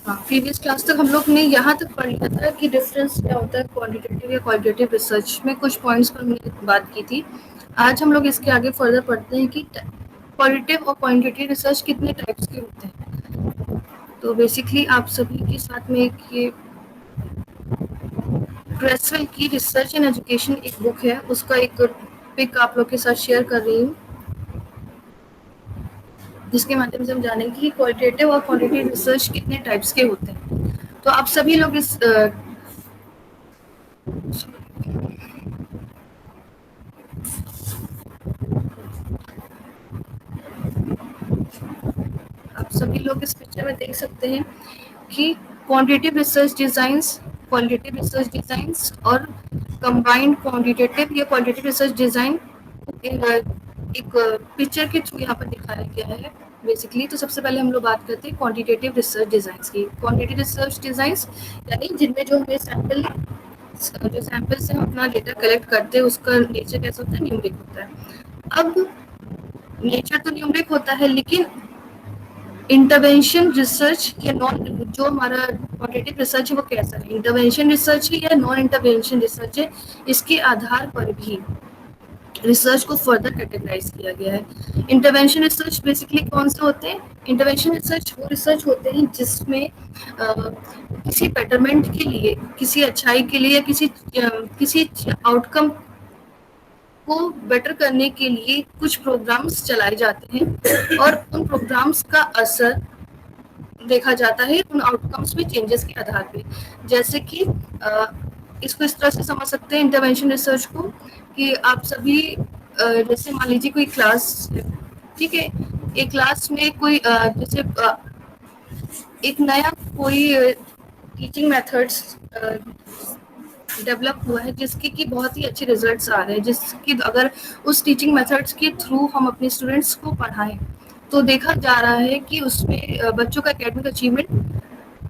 हाँ, previous class तक हम लोग ने यहाँ तक पढ़ लिया था कि डिफरेंस क्या होता है क्वालिटेटिव या क्वालिटेटिव रिसर्च में, कुछ पॉइंट्स पर हमने बात की थी। आज हम लोग इसके आगे फर्दर पढ़ते हैं कि क्वालिटेटिव और क्वांटिटेटिव रिसर्च कितने टाइप्स के होते हैं। तो बेसिकली आप सभी के साथ में एक ये क्रेसवेल की रिसर्च इन एजुकेशन एक बुक है, उसका एक पिक आप लोग के साथ शेयर कर रही हूँ, जिसके माध्यम से हम जानेंगे कि क्वालिटेटिव और क्वांटिटेटिव रिसर्च कितने टाइप्स के होते हैं। तो आप सभी लोग इस आप सभी लोग इस पिक्चर में देख सकते हैं कि quantitative research designs, qualitative research designs और कंबाइंड क्वांटिटेटिव या क्वालिटेटिव रिसर्च डिजाइन एक पिक्चर के थ्रू यहाँ पर दिखाया गया है बेसिकली। तो सबसे पहले हम लोग बात करते हैं क्वांटिटेटिव रिसर्च डिजाइंस की। क्वांटिटेटिव रिसर्च डिजाइंस यानी जिनमें जो हमें जो सैंपल से हम अपना डेटा कलेक्ट करते हैं उसका नेचर कैसा होता है, न्यूमेरिक होता है। अब नेचर तो न्यूमेरिक होता है, लेकिन इंटरवेंशन रिसर्च या नॉन, जो हमारा क्वांटिटेटिव रिसर्च है वो कैसा है, इंटरवेंशन रिसर्च है या नॉन इंटरवेंशन रिसर्च है, इसके आधार पर भी रिसर्च को फर्दर कैटेगराइज किया गया है। इंटरवेंशन रिसर्च बेसिकली कौन से होते हैं? इंटरवेंशन रिसर्च वो रिसर्च होते हैं जिसमें किसी बेटरमेंट के लिए, किसी अच्छाई के लिए या किसी आउटकम को बेटर करने के लिए कुछ प्रोग्राम्स चलाए जाते हैं और उन प्रोग्राम्स का असर देखा जाता है उन आउटकम्स में चेंजेस के आधार पे। जैसे कि इसको इस तरह से समझ सकते हैं इंटरवेंशन रिसर्च को कि आप सभी जैसे मान लीजिए कोई क्लास है, ठीक है, एक क्लास में कोई जैसे एक नया कोई टीचिंग मेथड्स डेवलप हुआ है जिसके कि बहुत ही अच्छे रिजल्ट्स आ रहे हैं, जिसकी अगर उस टीचिंग मेथड्स के थ्रू हम अपने स्टूडेंट्स को पढ़ाएं तो देखा जा रहा है कि उसमें बच्चों का एकेडमिक अचीवमेंट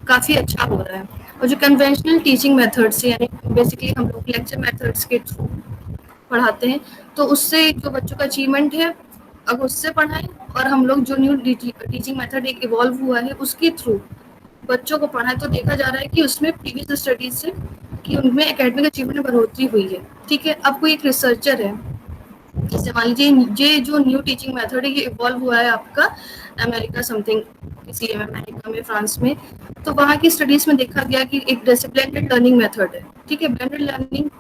काफ़ी अच्छा हो रहा है। और जो कन्वेंशनल टीचिंग मेथड्स यानी बेसिकली हम लोग लेक्चर मेथड्स के थ्रू पढ़ाते हैं, तो उससे जो बच्चों का अचीवमेंट है अगर उससे पढ़ाएं और हम लोग जो न्यू टीचिंग मेथड एक इवॉल्व हुआ है उसके थ्रू बच्चों को पढ़ाएं तो देखा जा रहा है कि उसमें प्रीवियस स्टडीज से कि उनमें एकेडमिक अचीवमेंट में बढ़ोतरी हुई है। ठीक है, अब कोई एक रिसर्चर है, जैसे मान लीजिए ये जो न्यू टीचिंग मेथड है ये इवॉल्व हुआ है आपका अमेरिका समथिंग, किसी अमेरिका में, फ्रांस में, तो वहाँ की स्टडीज में देखा गया कि एक जैसे ब्लेंडेड लर्निंग मेथड है, ठीक है, ब्लेंडेड लर्निंग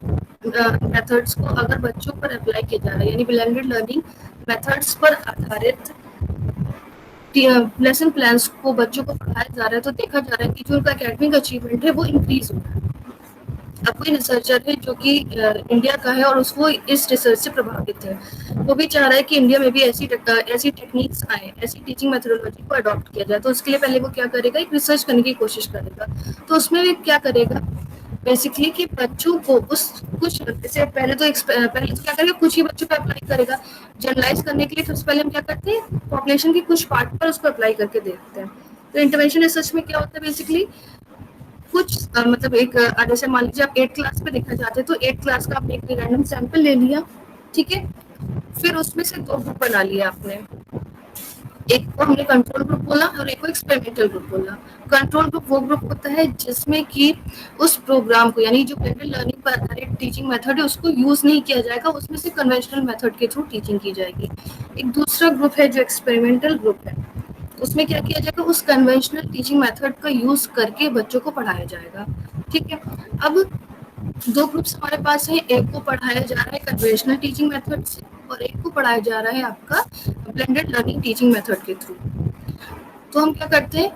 मेथड्स को अगर बच्चों पर अप्लाई किया जा रहा है यानी ब्लेंडेड लर्निंग मेथड्स पर आधारित लेसन प्लान्स को बच्चों को पढ़ाया जा रहा है तो देखा जा रहा है कि जो उनका एकेडमिक अचीवमेंट है वो इंक्रीज हो रहा है। अब कोई रिसर्चर है जो कि इंडिया का है और उसको इस रिसर्च से प्रभावित है, वो भी चाह रहा है कि इंडिया में भी ऐसी टेक्निक्स आए, ऐसी टीचिंग मेथोडोलॉजी को अडॉप्ट किया जाए। तो उसके लिए पहले वो क्या करेगा, एक रिसर्च करने की कोशिश करेगा। तो उसमें भी क्या करेगा बेसिकली कि बच्चों को उस कुछ जैसे पहले तो क्या करेगा, कुछ ही बच्चों पे अप्लाई करेगा। जनरलाइज करने के लिए सबसे पहले हम क्या करते हैं, पॉपुलेशन की कुछ पार्ट पर उसको अप्लाई करके देखते हैं। तो इंटरवेंशन रिसर्च में क्या होता है बेसिकली कुछ मतलब एक जैसे मान लीजिए आप 8th क्लास में देखना चाहते हैं तो 8th क्लास का आपने एक रैंडम सैंपल ले लिया, ठीक है, फिर उसमें से 2 ग्रुप बना लिया आपने, एक को हमने कंट्रोल ग्रुप बोला और एक को एक्सपेरिमेंटल ग्रुप बोला। कंट्रोल ग्रुप वो ग्रुप होता है जिसमें कि उस प्रोग्राम को यानी जो ब्लेंडेड लर्निंग पर आधारित टीचिंग मेथड है उसको यूज नहीं किया जाएगा, उसमें से कन्वेंशनल मेथड के थ्रू टीचिंग की जाएगी। एक दूसरा ग्रुप है जो एक्सपेरिमेंटल ग्रुप है, उसमें क्या किया जाएगा, उस कन्वेंशनल टीचिंग मेथड का यूज करके बच्चों को पढ़ाया जाएगा। ठीक है, अब 2 ग्रुप्स हमारे पास हैं, एक को पढ़ाया जा रहा है कन्वेंशनल टीचिंग मेथड से और एक को पढ़ाया जा रहा है आपका ब्लेंडेड लर्निंग टीचिंग मेथड के थ्रू। तो हम क्या करते हैं,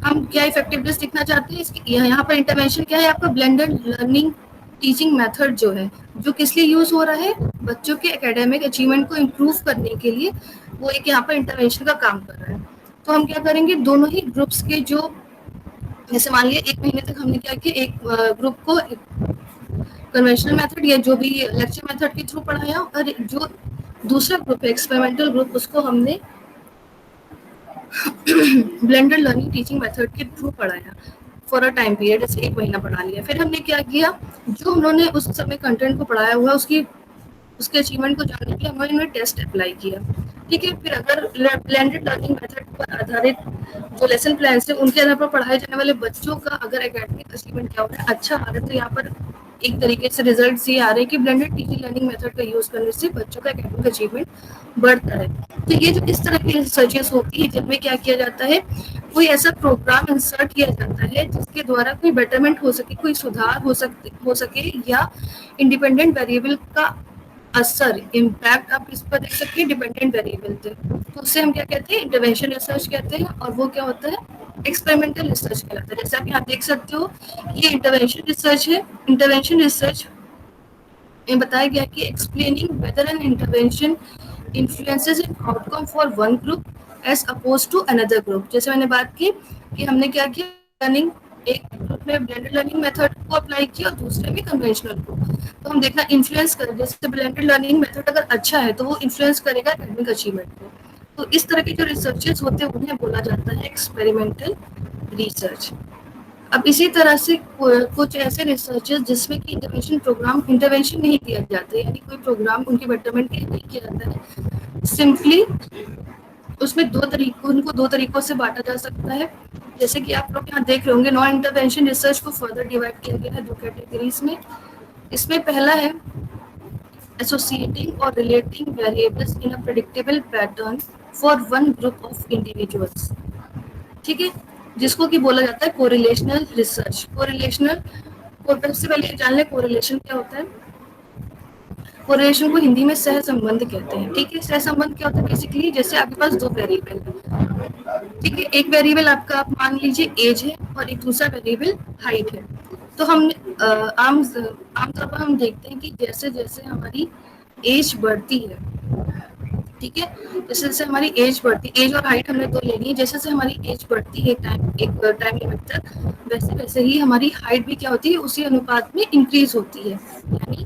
हम क्या इफेक्टिवनेस दिखना चाहते हैं इसकी, यहाँ पर इंटरवेंशन क्या है आपका, ब्लेंडेड लर्निंग टीचिंग मेथड जो है जो किस लिए यूज हो रहा है, बच्चों के एकेडमिक अचीवमेंट को इम्प्रूव करने के लिए वो एक यहाँ पर इंटरवेंशन का काम कर रहा है। तो हम क्या करेंगे, दोनों ही ग्रुप्स के जो जैसे मान लिया 1 महीने तक हमने क्या किया, एक ग्रुप को कन्वेंशनल मेथड या जो भी लेक्चर मेथड के थ्रू पढ़ाया और जो दूसरा ग्रुप है एक्सपेरिमेंटल ग्रुप उसको हमने ब्लेंडेड लर्निंग टीचिंग मेथड के थ्रू पढ़ाया। फॉर अ टाइम पीरियड, जैसे 1 महीना पढ़ा लिया। फिर हमने क्या किया, जो उन्होंने उस समय कंटेंट को पढ़ाया हुआ उसकी उसके अचीवमेंट को जानने के लिए हमने इन्हें टेस्ट अप्लाई किया। ठीक है, फिर अगर ब्लेंडेड लर्निंग मेथड पर आधारित जो लेसन प्लान है उनके आधार पर पढ़ाए जाने वाले बच्चों का अगर एकेडमिक अचीवमेंट क्या होता है अच्छा आ रहा है, तो यहाँ पर एक तरीके से रिजल्ट ये आ रहे हैं कि ब्लेंडेड टीचिंग लर्निंग मेथड का यूज करने से बच्चों का एकेडमिक अचीवमेंट बढ़ता है। तो ये जो इस तरह की रिसर्चेस होती है जिनमें क्या किया जाता है, कोई ऐसा प्रोग्राम इंसर्ट किया जाता है जिसके द्वारा कोई बेटरमेंट हो सके, कोई सुधार हो सके या इंडिपेंडेंट वेरिएबल का असर इम्पैक्ट आप इस पर देख सकते हैं डिपेंडेंट वेरिएबल थे, तो उससे हम क्या कहते हैं, इंटरवेंशन रिसर्च कहते हैं। और वो क्या होता है, एक्सपेरिमेंटल रिसर्च कहलाता है। जैसे आप यहाँ देख सकते हो, ये इंटरवेंशन रिसर्च है। इंटरवेंशन रिसर्च में बताया गया कि explaining whether an intervention influences an outcome for one group as opposed to another group. जैसे मैंने बात की कि हमने क्या किया, लर्निंग एक ग्रुप में ब्लेंडेड लर्निंग मेथड को अप्लाई किया और दूसरे में कन्वेंशनल को। तो हम देखना इन्फ्लुएंस कर, जैसे ब्लेंडेड लर्निंग मेथड अगर अच्छा है तो वो इन्फ्लुएंस करेगा एकेडमिक अचीवमेंट को। तो इस तरह के जो रिसर्चेस होते हैं उन्हें बोला जाता है एक्सपेरिमेंटल रिसर्च। अब इसी तरह से कुछ ऐसे रिसर्चेस जिसमें कि इंटरवेंशन नहीं किया जाता है, यानी कोई प्रोग्राम उनके बेटरमेंट के लिए नहीं किया जाता है, सिंपली उसमें उनको दो तरीकों से बांटा जा सकता है। जैसे कि आप लोग यहाँ देख रहे होंगे, नॉन इंटरवेंशन रिसर्च को फर्दर डिवाइड किया गया है 2 कैटेगरीज में। इसमें पहला है एसोसिएटिंग और relating variables in a predictable pattern for one group of individuals. ठीक है, जिसको कि बोला जाता है कोरिलेशनल रिसर्च। कोरिलेशनल को सबसे पहले जान ले कोरिलेशन क्या होता है। कोरिलेशन को हिंदी में सहसंबंध कहते हैं। ठीक है, सहसंबंध क्या होता है, बेसिकली जैसे आपके पास 2 वेरिएबल है। ठीक है, एक वेरिएबल आपका आप मान लीजिए एज है और एक दूसरा वेरिएबल हाइट है। तो हम आमतौर पर हम देखते हैं कि जैसे जैसे हमारी एज बढ़ती है, ठीक है, जैसे जैसे हमारी एज बढ़ती, एज और हाइट हमने 2 लेनी है, जैसे जैसे हमारी एज बढ़ती है एक टाइम लिमिट तक, वैसे वैसे ही हमारी हाइट भी क्या होती है, उसी अनुपात में इंक्रीज होती है। यानी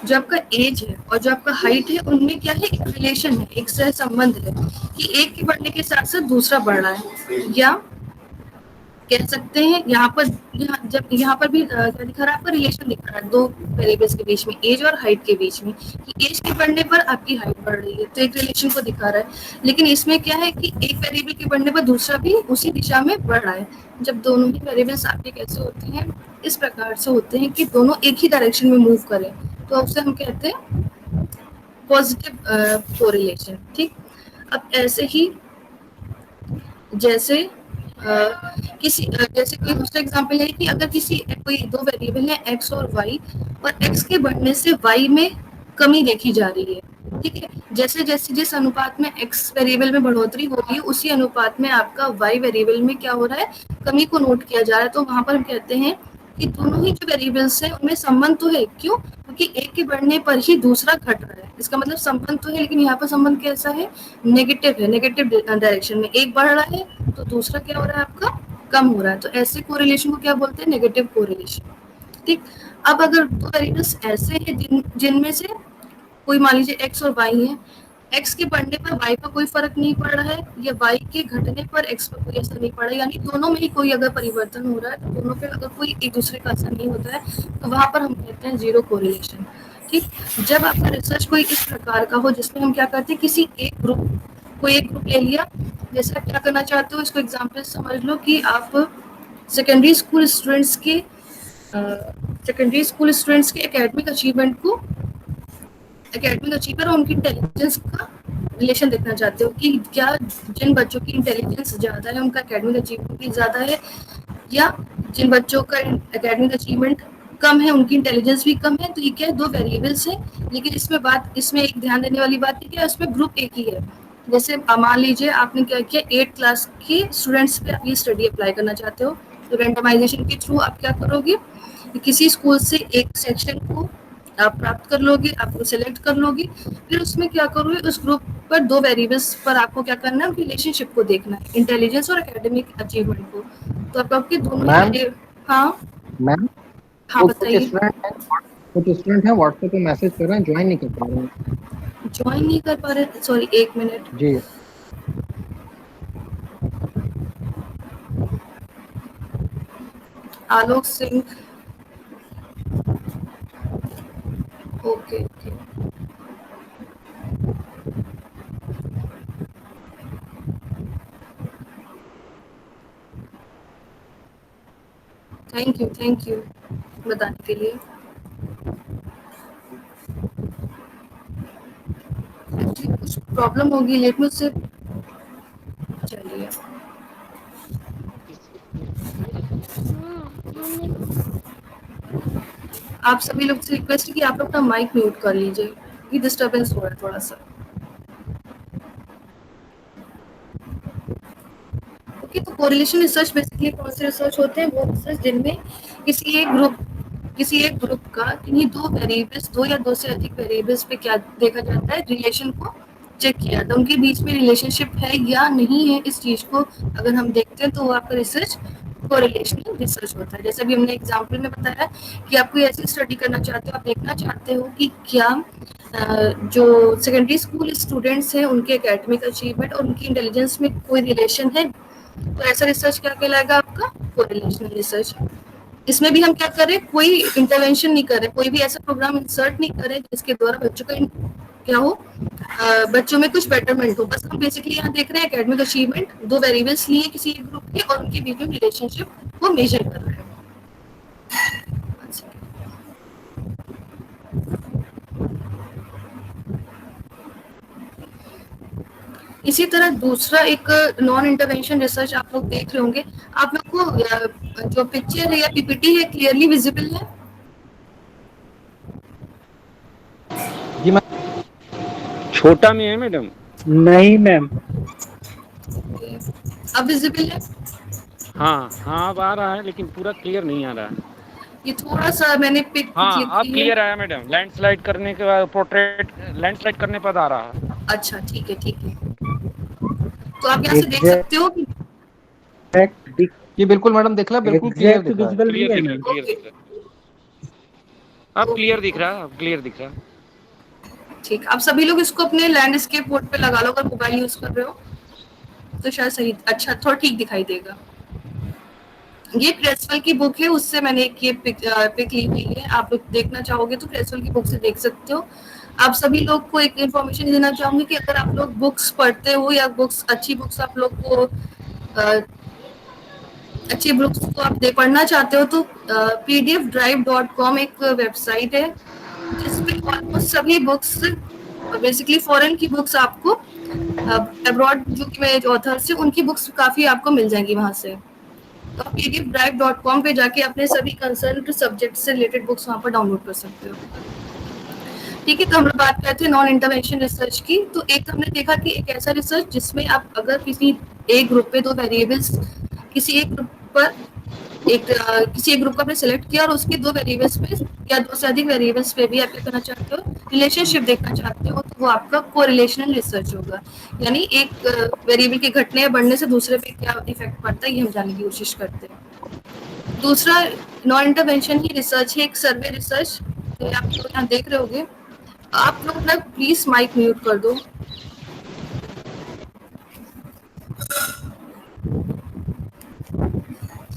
जो आपका एज है और जो आपका हाइट है उनमें क्या है, एक रिलेशन है, एक सहसंबंध है कि एक के बढ़ने के साथ साथ दूसरा बढ़ रहा है। या कह सकते हैं जब यहाँ पर भी क्या दिखा रहा है, आपका रिलेशन दिख रहा है 2 वेरिएबल्स के बीच में, एज और हाइट के बीच में, कि एज के बढ़ने पर आपकी हाइट बढ़ रही है, तो एक रिलेशन को दिखा रहा है। लेकिन इसमें क्या है कि एक वेरिएबल के बढ़ने पर दूसरा भी उसी दिशा में बढ़ रहा है। जब दोनों ही वेरिएबल्स आपके कैसे होते हैं, इस प्रकार से होते हैं कि दोनों एक ही डायरेक्शन में मूव करें, तो उसे हम कहते हैं पॉजिटिव कोरिलेशन। ठीक, अब ऐसे ही जैसे जैसे कोई दूसरा एग्जांपल है कि अगर कोई 2 वेरिएबल है एक्स और वाई, और एक्स के बढ़ने से वाई में कमी देखी जा रही है। ठीक है, जैसे जैसे जिस अनुपात में एक्स वेरिएबल में बढ़ोतरी हो रही है उसी अनुपात में आपका वाई वेरिएबल में क्या हो रहा है, कमी को नोट किया जा रहा है। तो वहां पर हम कहते हैं कि दोनों ही जो वेरिएबल्स हैं उनमें संबंध तो है। क्यों? क्योंकि एक के बढ़ने पर ही दूसरा घट रहा है, इसका मतलब संबंध तो है, लेकिन यहाँ पर संबंध कैसा है, नेगेटिव है, नेगेटिव डायरेक्शन में। एक बढ़ रहा है तो दूसरा क्या हो रहा है, आपका कम हो रहा है। तो ऐसे कोरिलेशन को क्या बोलते हैं, नेगेटिव कोरिलेशन। ठीक, अब अगर 2 वेरिएबल्स ऐसे हैं जिनमें से कोई मान लीजिए एक्स और वाई है, एक्स के बढ़ने पर वाई पर कोई फर्क नहीं पड़ रहा है, या वाई के घटने पर एक्स पर कोई असर नहीं पड़ रहा है, यानी दोनों में ही कोई अगर परिवर्तन हो रहा है, तो दोनों पे अगर कोई एक दूसरे का असर नहीं होता है, तो वहां पर हम कहते हैं जीरो कोरिलेशन। ठीक, जब आपका रिसर्च कोई इस प्रकार का हो जिसमें हम क्या करते हैं, किसी एक ग्रुप ले लिया, जैसे आप क्या करना चाहते हो, इसको एग्जाम्पल समझ लो कि आप सेकेंडरी स्कूल स्टूडेंट्स के एकेडमिक अचीवर और उनकी इंटेलिजेंस का रिलेशन देखना चाहते हो कि क्या जिन बच्चों की इंटेलिजेंस ज़्यादा है उनका एकेडमिक अचीवमेंट भी ज़्यादा है, या जिन बच्चों का एकेडमिक अचीवमेंट कम है उनकी इंटेलिजेंस भी कम है। तो ये क्या है, 2 वेरिएबल्स है, लेकिन इसमें एक ध्यान देने वाली बात है कि इसमें ग्रुप एक ही है। जैसे मान लीजिए आपने क्या किया, 8 क्लास के स्टूडेंट्स पे आप ये स्टडी अप्लाई करना चाहते हो, तो रेंडमाइजेशन के थ्रू आप क्या करोगे, किसी स्कूल से एक सेक्शन को आप प्राप्त कर लोगे, आपको सिलेक्ट कर लोगे, फिर उसमें क्या करोगे, उस ग्रुप पर 2 वेरिएबल्स पर आपको क्या करना है, रिलेशनशिप को देखना है, इंटेलिजेंस और एकेडमिक अचीवमेंट को। तो आपके दोनों ही हाँ मैम हाँ बताइए। कुछ स्टूडेंट है व्हाट्सएप पे मैसेज कर रहे हैं, ज्वाइन नहीं कर पा रहे हैं। ज्वाइन नहीं कर पा रहे, सॉरी 1 मिनट। जी Alok Singh, okay okay, thank you बताने के लिए। एक्चुअली कुछ प्रॉब्लम होगी, लेट में उससे चलिए। आप सभी लोग से रिक्वेस्ट है कि आप लोग अपना माइक म्यूट कर लीजिए, क्योंकि डिस्टर्बेंस हो रहा है थोड़ा सा। ओके, तो कोरिलेशन रिसर्च बेसिकली कौन से रिसर्च होते हैं? वो रिसर्च जिनमें किसी एक ग्रुप का किन्हीं दो वेरिएबल्स, दो या दो से अधिक वेरिएबल्स पे क्या देखा जाता है, रिलेशन को चेक किया जाता है, उनके बीच में रिलेशनशिप है या नहीं है, इस चीज को अगर हम देखते हैं तो वो आपका रिसर्च कोरिलेशनल रिसर्च होता है। जैसे अभी हमने एग्जाम्पल में बताया कि आप कोई ऐसी स्टडी करना चाहते हो, आप देखना चाहते हो कि क्या जो सेकेंडरी स्कूल स्टूडेंट्स हैं उनके एकेडमिक अचीवमेंट और उनकी इंटेलिजेंस में कोई रिलेशन है, तो ऐसा रिसर्च क्या कहलाएगा? आपका कोरिलेशनल रिसर्च। इसमें भी हम क्या कर रहे हैं, कोई इंटरवेंशन नहीं कर रहे, कोई भी ऐसा प्रोग्राम इंसर्ट नहीं कर रहे जिसके द्वारा बच्चों का क्या हो, बच्चों में कुछ बेटरमेंट हो। बस हम बेसिकली यहाँ देख रहे हैं एकेडमिक अचीवमेंट, दो वेरिएबल्स लिए किसी एक ग्रुप के और उनके बीच में रिलेशनशिप को मेजर कर रहे हैं। इसी तरह दूसरा एक नॉन इंटरवेंशन रिसर्च आप लोग देख रहे होंगे। आप लोग को जो पिक्चर है या पीपीटी है क्लियरली विजिबल है? जी मैम। छोटा में है मैडम। नहीं मैम। अब विजिबल है? हाँ अब आ रहा है, लेकिन पूरा क्लियर नहीं आ रहा है। ये थोड़ा सा मैंने पिक क्लिक हाँ अब की क्लियर है। आया मैडम, लैंडस्लाइड करने के बाद पोर्ट्रेट लैंडस्लाइड करने पर आ रहा है। अच्छा ठीक है ठीक है, तो आप यहाँ से देख सकते हो कि जी बिल्कुल मैडम, दिख रहा है, बिल्कुल क्लियर दिख रहा है। क्लियर दिख रहा है, क्लियर ओके दिख रहा है। अब क्लियर दिख रहा है, अब क्लियर दिख रहा है। ठीक, आप सभी लोग इसको अपने लैंडस्केप बोर्ड पे लगा लो, अगर मोबाइल यूज कर रहे हो तो शायद सही, अच्छा थोड़ा ठीक दिखाई देगा। ये क्रेसवेल की बुक है, उससे मैंने एक ये पिक ली हुई है। आप लोग देखना चाहोगे तो क्रेसवेल की बुक से देख सकते हो। आप सभी लोग को एक इन्फॉर्मेशन देना चाहूंगी कि अगर आप लोग बुक्स पढ़ते हो या बुक्स अच्छी बुक्स आप लोग को अच्छी बुक्स को आप पढ़ना चाहते हो तो pdfdrive.com एक वेबसाइट है जिसपे ऑलमोस्ट सभी बुक्स, बेसिकली फॉरेन की बुक्स आपको, अब्रॉड जो कि मेरे ऑथर्स हैं उनकी बुक्स काफी आपको मिल जाएंगी वहां से। तो आप pdfdrive.com पे जाके अपने सभी कंसर्न सब्जेक्ट से रिलेटेड बुक्स वहां पर डाउनलोड कर सकते हो। ठीक है, तो हम लोग बात करते हैं नॉन इंटरवेंशन रिसर्च की। तो एक हमने देखा कि एक ऐसा रिसर्च जिसमें आप अगर किसी एक ग्रुप पे दो वेरिएबल्स, किसी एक ग्रुप पर किसी एक ग्रुप को आपने सेलेक्ट किया और उसके दो वेरिएबल्स पे या दो से अधिक वेरिएबल्स पे भी आप क्या करना चाहते हो, रिलेशनशिप देखना चाहते हो, तो वो आपका कोरिलेशनल रिसर्च होगा। यानी एक वेरिएबल के घटने या बढ़ने से दूसरे पे क्या इफेक्ट पड़ता है, ये हम जानने की कोशिश करते हैं। दूसरा नॉन इंटरवेंशन ही रिसर्च है, एक सर्वे रिसर्च, तो आप लोग यहाँ देख रहे होगे। आप लोग ना प्लीज माइक म्यूट कर दो।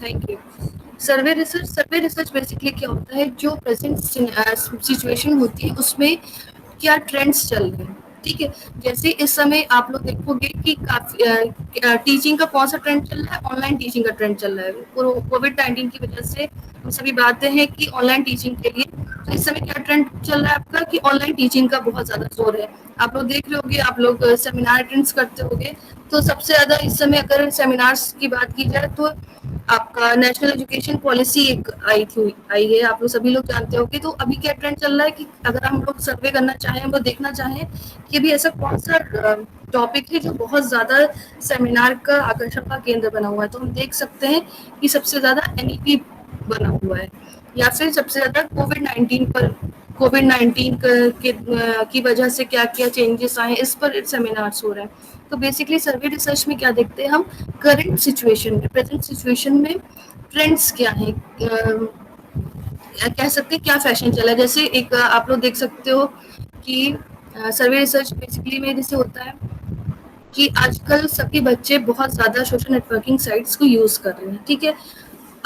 Thank you. Survey research basically क्या होता है, जो प्रेजेंट सिचुएशन होती है उसमें क्या ट्रेंड्स चल रहे हैं। ठीक है, जैसे इस समय आप लोग देखोगे कि काफी टीचिंग का कौन सा ट्रेंड चल रहा है, ऑनलाइन टीचिंग का ट्रेंड चल रहा है। कोविड-19 की वजह से हम सभी बातें हैं कि ऑनलाइन टीचिंग के लिए, तो इस समय क्या ट्रेंड चल रहा है आपका कि ऑनलाइन टीचिंग का बहुत ज्यादा जोर है। आप लोग देख रहे होगे, आप लोग सेमिनार अटेंड करते होगे, तो सबसे ज्यादा इस समय अगर सेमिनार्स की बात की जाए तो आपका नेशनल एजुकेशन पॉलिसी एक आई है, आप लोग सभी लोग जानते होंगे। तो अभी क्या ट्रेंड चल रहा है कि अगर हम लोग सर्वे करना चाहें, हम लोग देखना चाहें कि अभी ऐसा कौन सा टॉपिक है जो बहुत ज्यादा सेमिनार का आकर्षण का केंद्र बना हुआ है, तो हम देख सकते हैं कि सबसे ज्यादा एनईपी बना हुआ है, या फिर सबसे ज्यादा कोविड 19 की वजह से क्या क्या चेंजेस आए, इस पर सेमिनार्स हो रहे हैं। तो बेसिकली सर्वे रिसर्च में क्या देखते हैं हम, करंट सिचुएशन में, प्रेजेंट सिचुएशन में ट्रेंड्स क्या है, कह सकते हैं क्या फैशन चला है। जैसे एक आप लोग देख सकते हो कि सर्वे रिसर्च बेसिकली में जैसे होता है कि आजकल सभी बच्चे बहुत ज़्यादा सोशल नेटवर्किंग साइट्स को यूज़ कर रहे हैं। ठीक है,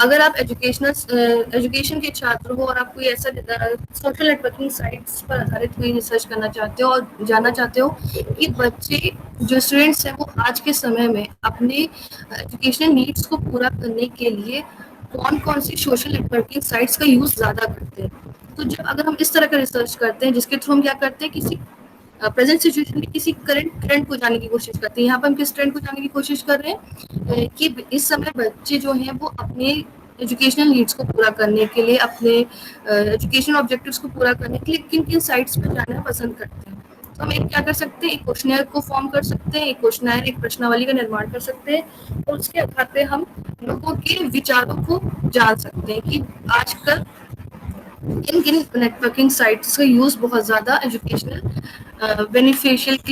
अगर आप एजुकेशन के छात्र हो और आप कोई ऐसा सोशल नेटवर्किंग साइट्स पर आधारित कोई रिसर्च करना चाहते हो और जानना चाहते हो कि बच्चे जो स्टूडेंट्स हैं वो आज के समय में अपने एजुकेशनल नीड्स को पूरा करने के लिए कौन कौन सी सोशल नेटवर्किंग साइट्स का यूज ज्यादा करते हैं, तो जब अगर हम इस तरह का रिसर्च करते हैं जिसके थ्रू हम क्या करते हैं किसी प्रेजेंट सिचुएशन में किसी करंट ट्रेंड को जानने की कोशिश करते हैं। यहाँ पर हम किस ट्रेंड को जानने की कोशिश कर रहे हैं कि इस समय बच्चे जो हैं वो अपने एजुकेशनल नीड्स को पूरा करने के लिए, अपने एजुकेशन ऑब्जेक्टिव्स को पूरा करने के लिए किन किन साइट्स पर जाना पसंद करते हैं। तो हम एक क्या कर सकते हैं, एक क्वेश्चनर को फॉर्म कर सकते हैं, एक क्वेश्चनर एक प्रश्नावली का निर्माण कर सकते हैं और उसके आधार पे हम लोगों के विचारों को जान सकते हैं कि आजकल किन किन नेटवर्किंग साइट्स का यूज बहुत ज्यादा एजुकेशनल बेनिफिट के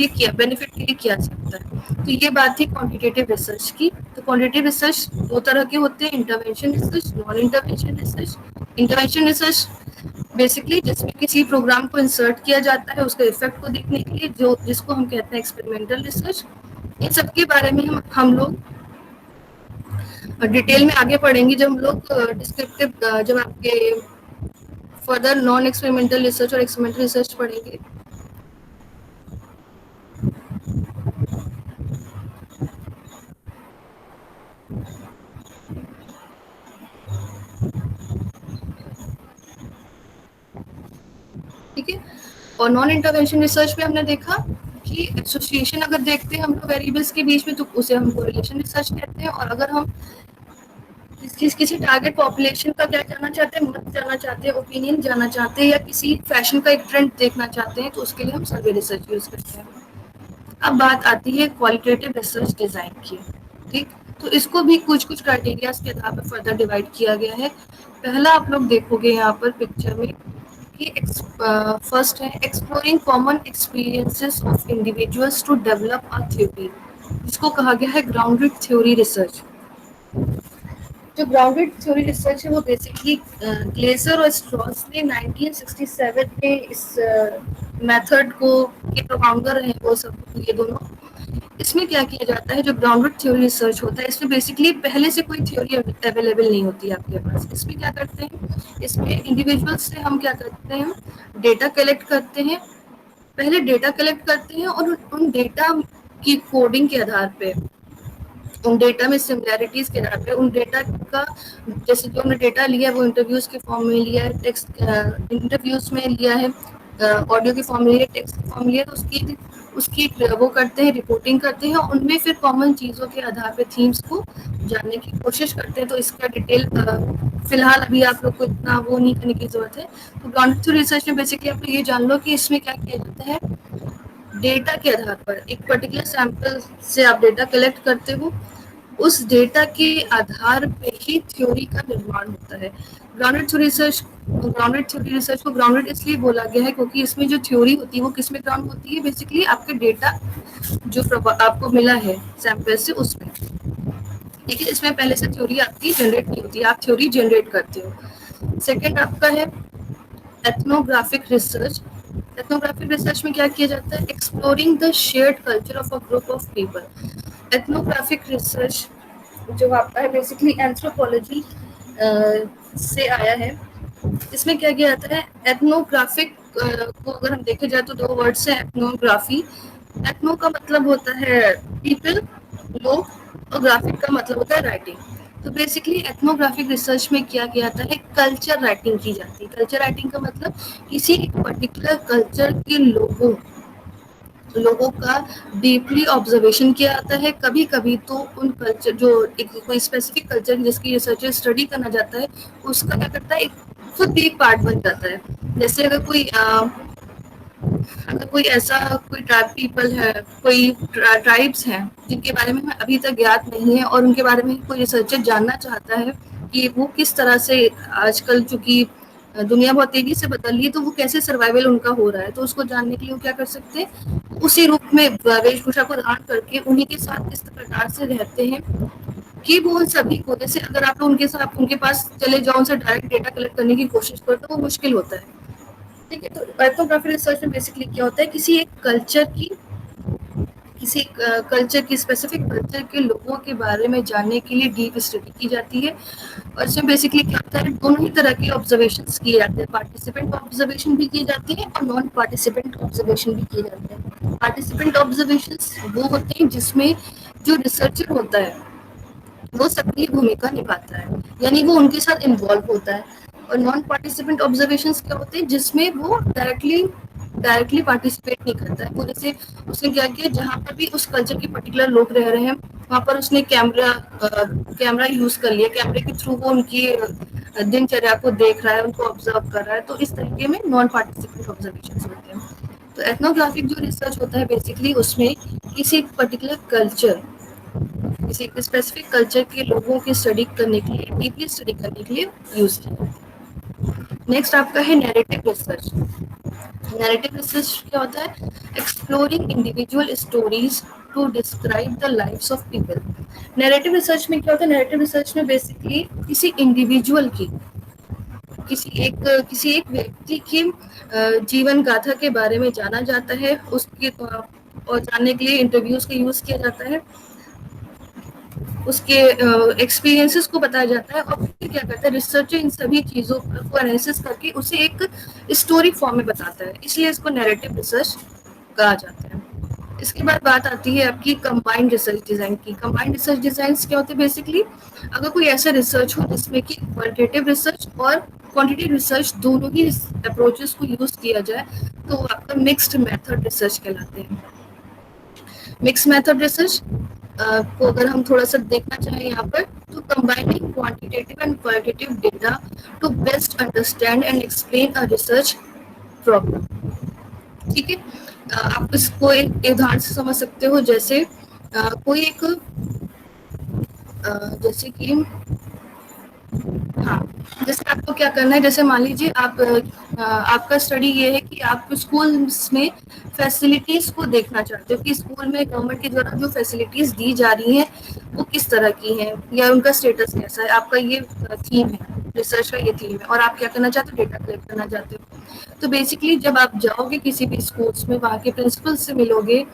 लिए किया सकता है। तो ये बात थी क्वांटिटेटिव रिसर्च की। तो क्वांटिटेटिव रिसर्च दो तरह के होते हैं, intervention research, non intervention research. Intervention research basically जिसमें किसी प्रोग्राम को इंसर्ट किया जाता है उसके इफेक्ट को देखने के लिए, जो जिसको हम कहते हैं एक्सपेरिमेंटल रिसर्च। इन सब के बारे में हम लोग डिटेल में आगे पढ़ेंगे जब हम लोग डिस्क्रिप्टिव जब आपके फर्दर नॉन एक्सपेरिमेंटल रिसर्च और एक्सपेरिमेंटल रिसर्च पढ़ेंगे। ठीक है, और नॉन इंटरवेंशन रिसर्च में हमने देखा कि एसोसिएशन अगर देखते हैं हम लोग वेरिएबल्स के बीच में तो उसे हम कोरिलेशन रिसर्च कहते हैं। और अगर हम किसी टारगेट पॉपुलेशन का क्या जानना चाहते हैं, मत जानना चाहते हैं, ओपिनियन जानना चाहते हैं या किसी फैशन का एक ट्रेंड देखना चाहते हैं तो उसके लिए हम सर्वे रिसर्च यूज करते हैं। अब बात आती है क्वालिटेटिव रिसर्च डिजाइन की। ठीक, तो इसको भी कुछ कुछ क्राइटेरिया के आधार पर फर्दर डिवाइड किया गया है। पहला आप लोग देखोगे यहाँ पर पिक्चर में कि फर्स्ट है exploring common experiences of individuals to develop a theory, जिसको कहा गया है ग्राउंडेड थ्योरी रिसर्च। जो ग्राउंडेड थ्योरी रिसर्च है वो बेसिकली ग्लेजर और स्ट्रॉस ने 1967 में इस मेथड को के प्रोपाउंडर हैं वो सब, ये दोनों। इसमें क्या किया जाता है, जो ग्राउंडेड थ्योरी रिसर्च होता है इसमें बेसिकली पहले से कोई थ्योरी अवेलेबल नहीं होती है आपके पास। इसमें क्या करते हैं, इसमें इंडिविजुअल्स से हम क्या करते हैं, डेटा कलेक्ट करते हैं। पहले डेटा कलेक्ट करते हैं और उन डेटा की कोडिंग के आधार पे, उन डेटा में सिमिलैरिटीज के आधार पे, उन डेटा का जैसे जो हमने डेटा लिया है वो इंटरव्यूज के फॉर्म में लिया है, टेक्स्ट इंटरव्यूज में लिया है, ऑडियो के फॉर्म में लिया है, टेक्स्ट के फॉर्म में लिया है, तो उसकी उसकी वो करते हैं, रिपोर्टिंग करते हैं, उनमें फिर कॉमन चीज़ों के आधार पे थीम्स को जानने की कोशिश करते हैं। तो इसका डिटेल फिलहाल अभी आप लोग को इतना वो नहीं करने की जरूरत है। तो ग्राउंड थ्योरी रिसर्च में बेसिकली आप ये जान लो कि इसमें क्या किया जाता है, डेटा के आधार पर एक पर्टिकुलर सैंपल से आप डेटा कलेक्ट करते हो, उस डेटा के आधार पे ही थ्योरी का निर्माण होता है। ग्राउंडेड थ्योरी रिसर्च को ग्राउंडेड इसलिए बोला गया है क्योंकि इसमें जो थ्योरी होती है वो किस में ग्राउंड होती है, बेसिकली आपके डेटा जो आपको मिला है सैंपल से उसमें। ठीक है, इसमें पहले से थ्योरी आपकी जनरेट नहीं होती, आप थ्योरी जनरेट करते हो। सेकेंड आपका है एथनोग्राफिक रिसर्च। एथनोग्राफिक रिसर्च में क्या किया जाता है, exploring the shared culture of a group of people. Ethnographic research जो आपका है बेसिकली एंथ्रोपोलॉजी से आया है। इसमें क्या किया जाता है, एथनोग्राफिक को अगर हम देखे जाए तो दो वर्ड्स हैं, एथनोग्राफी। एथनो का मतलब होता है पीपल, लोग, और ग्राफिक का मतलब होता है राइटिंग। तो बेसिकली एथनोग्राफिक रिसर्च में क्या किया जाता है, कल्चर राइटिंग की जाती है। कल्चर राइटिंग का मतलब किसी एक पर्टिकुलर कल्चर के लोगों का डीपली ऑब्जर्वेशन किया जाता है। कभी कभी तो उन कल्चर जो एक कोई स्पेसिफिक कल्चर जिसकी रिसर्चर स्टडी करना चाहता है उसका क्या करता है, एक खुद भी एक पार्ट बन जाता है। जैसे अगर कोई ऐसा कोई ट्राइब पीपल है, कोई ट्राइब्स हैं जिनके बारे में हमें अभी तक ज्ञात नहीं है और उनके बारे में कोई रिसर्चर जानना चाहता है कि वो किस तरह से आजकल चूंकि दुनिया बहुत तेजी से बदल रही है तो वो कैसे सर्वाइवल उनका हो रहा है, तो उसको जानने के लिए वो क्या कर सकते हैं, उसी रूप में वेशभूषा को धारण करके उन्हीं के साथ इस प्रकार से रहते हैं कि वो उन सभी को, जैसे अगर आप लोग उनके साथ उनके पास चले जाओ, उनसे डायरेक्ट डेटा कलेक्ट करने की कोशिश करो तो वो मुश्किल होता है। ठीक है, तो एथनोग्राफी रिसर्च में बेसिकली क्या होता है, किसी एक कल्चर की स्पेसिफिक कल्चर के लोगों के बारे में जानने के लिए डीप स्टडी की जाती है। और इसमें बेसिकली क्या होता है, दोनों ही तरह के ऑब्जर्वेशंस किए जाते हैं, पार्टिसिपेंट ऑब्जर्वेशन भी की जाती है और नॉन पार्टिसिपेंट ऑब्जर्वेशन भी किए जाते हैं। पार्टिसिपेंट ऑब्जर्वेशंस वो होते हैं जिसमें जो रिसर्चर होता है वो सक्रिय भूमिका निभाता है, यानी वो उनके साथ इन्वॉल्व होता है। और नॉन पार्टिसिपेंट ऑब्जर्वेशंस क्या होते हैं, जिसमें वो डायरेक्टली पार्टिसिपेट नहीं करता है। वो जैसे उसने क्या किया, जहाँ पर भी उस कल्चर के पर्टिकुलर लोग रह रहे हैं वहाँ पर उसने कैमरा यूज कर लिया, कैमरे के थ्रू वो उनकी दिनचर्या को देख रहा है, उनको ऑब्जर्व कर रहा है। तो इस तरीके में नॉन पार्टिसिपेंट ऑब्जर्वेशन होते हैं। तो एथनोग्राफिक जो रिसर्च होता है बेसिकली उसमें किसी पर्टिकुलर कल्चर, किसी स्पेसिफिक कल्चर के लोगों की स्टडी करने के लिए, डीपली स्टडी करने के लिए यूज किया जाता है। नेक्स्ट आपका है नैरेटिव रिसर्च। नैरेटिव रिसर्च क्या होता है, exploring individual stories to describe the lives of people. Narrative research में क्या होता है, नैरेटिव रिसर्च में बेसिकली किसी इंडिविजुअल की, किसी एक व्यक्ति की जीवन गाथा के बारे में जाना जाता है, उसके और जानने के लिए इंटरव्यूज का यूज किया जाता है, उसके एक्सपीरियंसेस को बताया जाता है। और फिर क्या करता है रिसर्चर, इन सभी चीज़ों को एनालिसिस करके उसे एक स्टोरी फॉर्म में बताता है, इसलिए इसको नैरेटिव रिसर्च कहा जाता है। इसके बाद बात आती है आपकी कंबाइंड रिसर्च डिजाइन की। कंबाइंड रिसर्च डिजाइन क्या होते हैं, बेसिकली अगर कोई ऐसा रिसर्च हो जिसमें कि क्वालिटेटिव रिसर्च और क्वांटिटेटिव रिसर्च दोनों ही अप्रोचेस को यूज किया जाए, तो आपका मिक्स्ड मेथड रिसर्च कहलाते हैं। मिक्स मेथड रिसर्च को अगर हम थोड़ा सा देखना चाहें यहाँ पर, तो combining quantitative and qualitative data to best understand and explain a research problem. ठीक है, आप इसको एक उदाहरण से समझ सकते हो, जैसे कोई एक जैसे कि हाँ, जैसे आपको क्या करना है, जैसे मान लीजिए आप आपका स्टडी ये है कि आप स्कूल्स में फैसिलिटीज को देखना चाहते हो कि स्कूल में गवर्नमेंट के द्वारा जो फैसिलिटीज दी जा रही हैं वो किस तरह की हैं या उनका स्टेटस कैसा है। आपका ये थीम है, रिसर्च का ये थीम है, और आप क्या करना चाहते हो, डेटा कलेक्ट करना चाहते हो। तो बेसिकली जब आप जाओगे किसी भी स्कूल्स में, वहाँ के प्रिंसिपल से मिलोगे,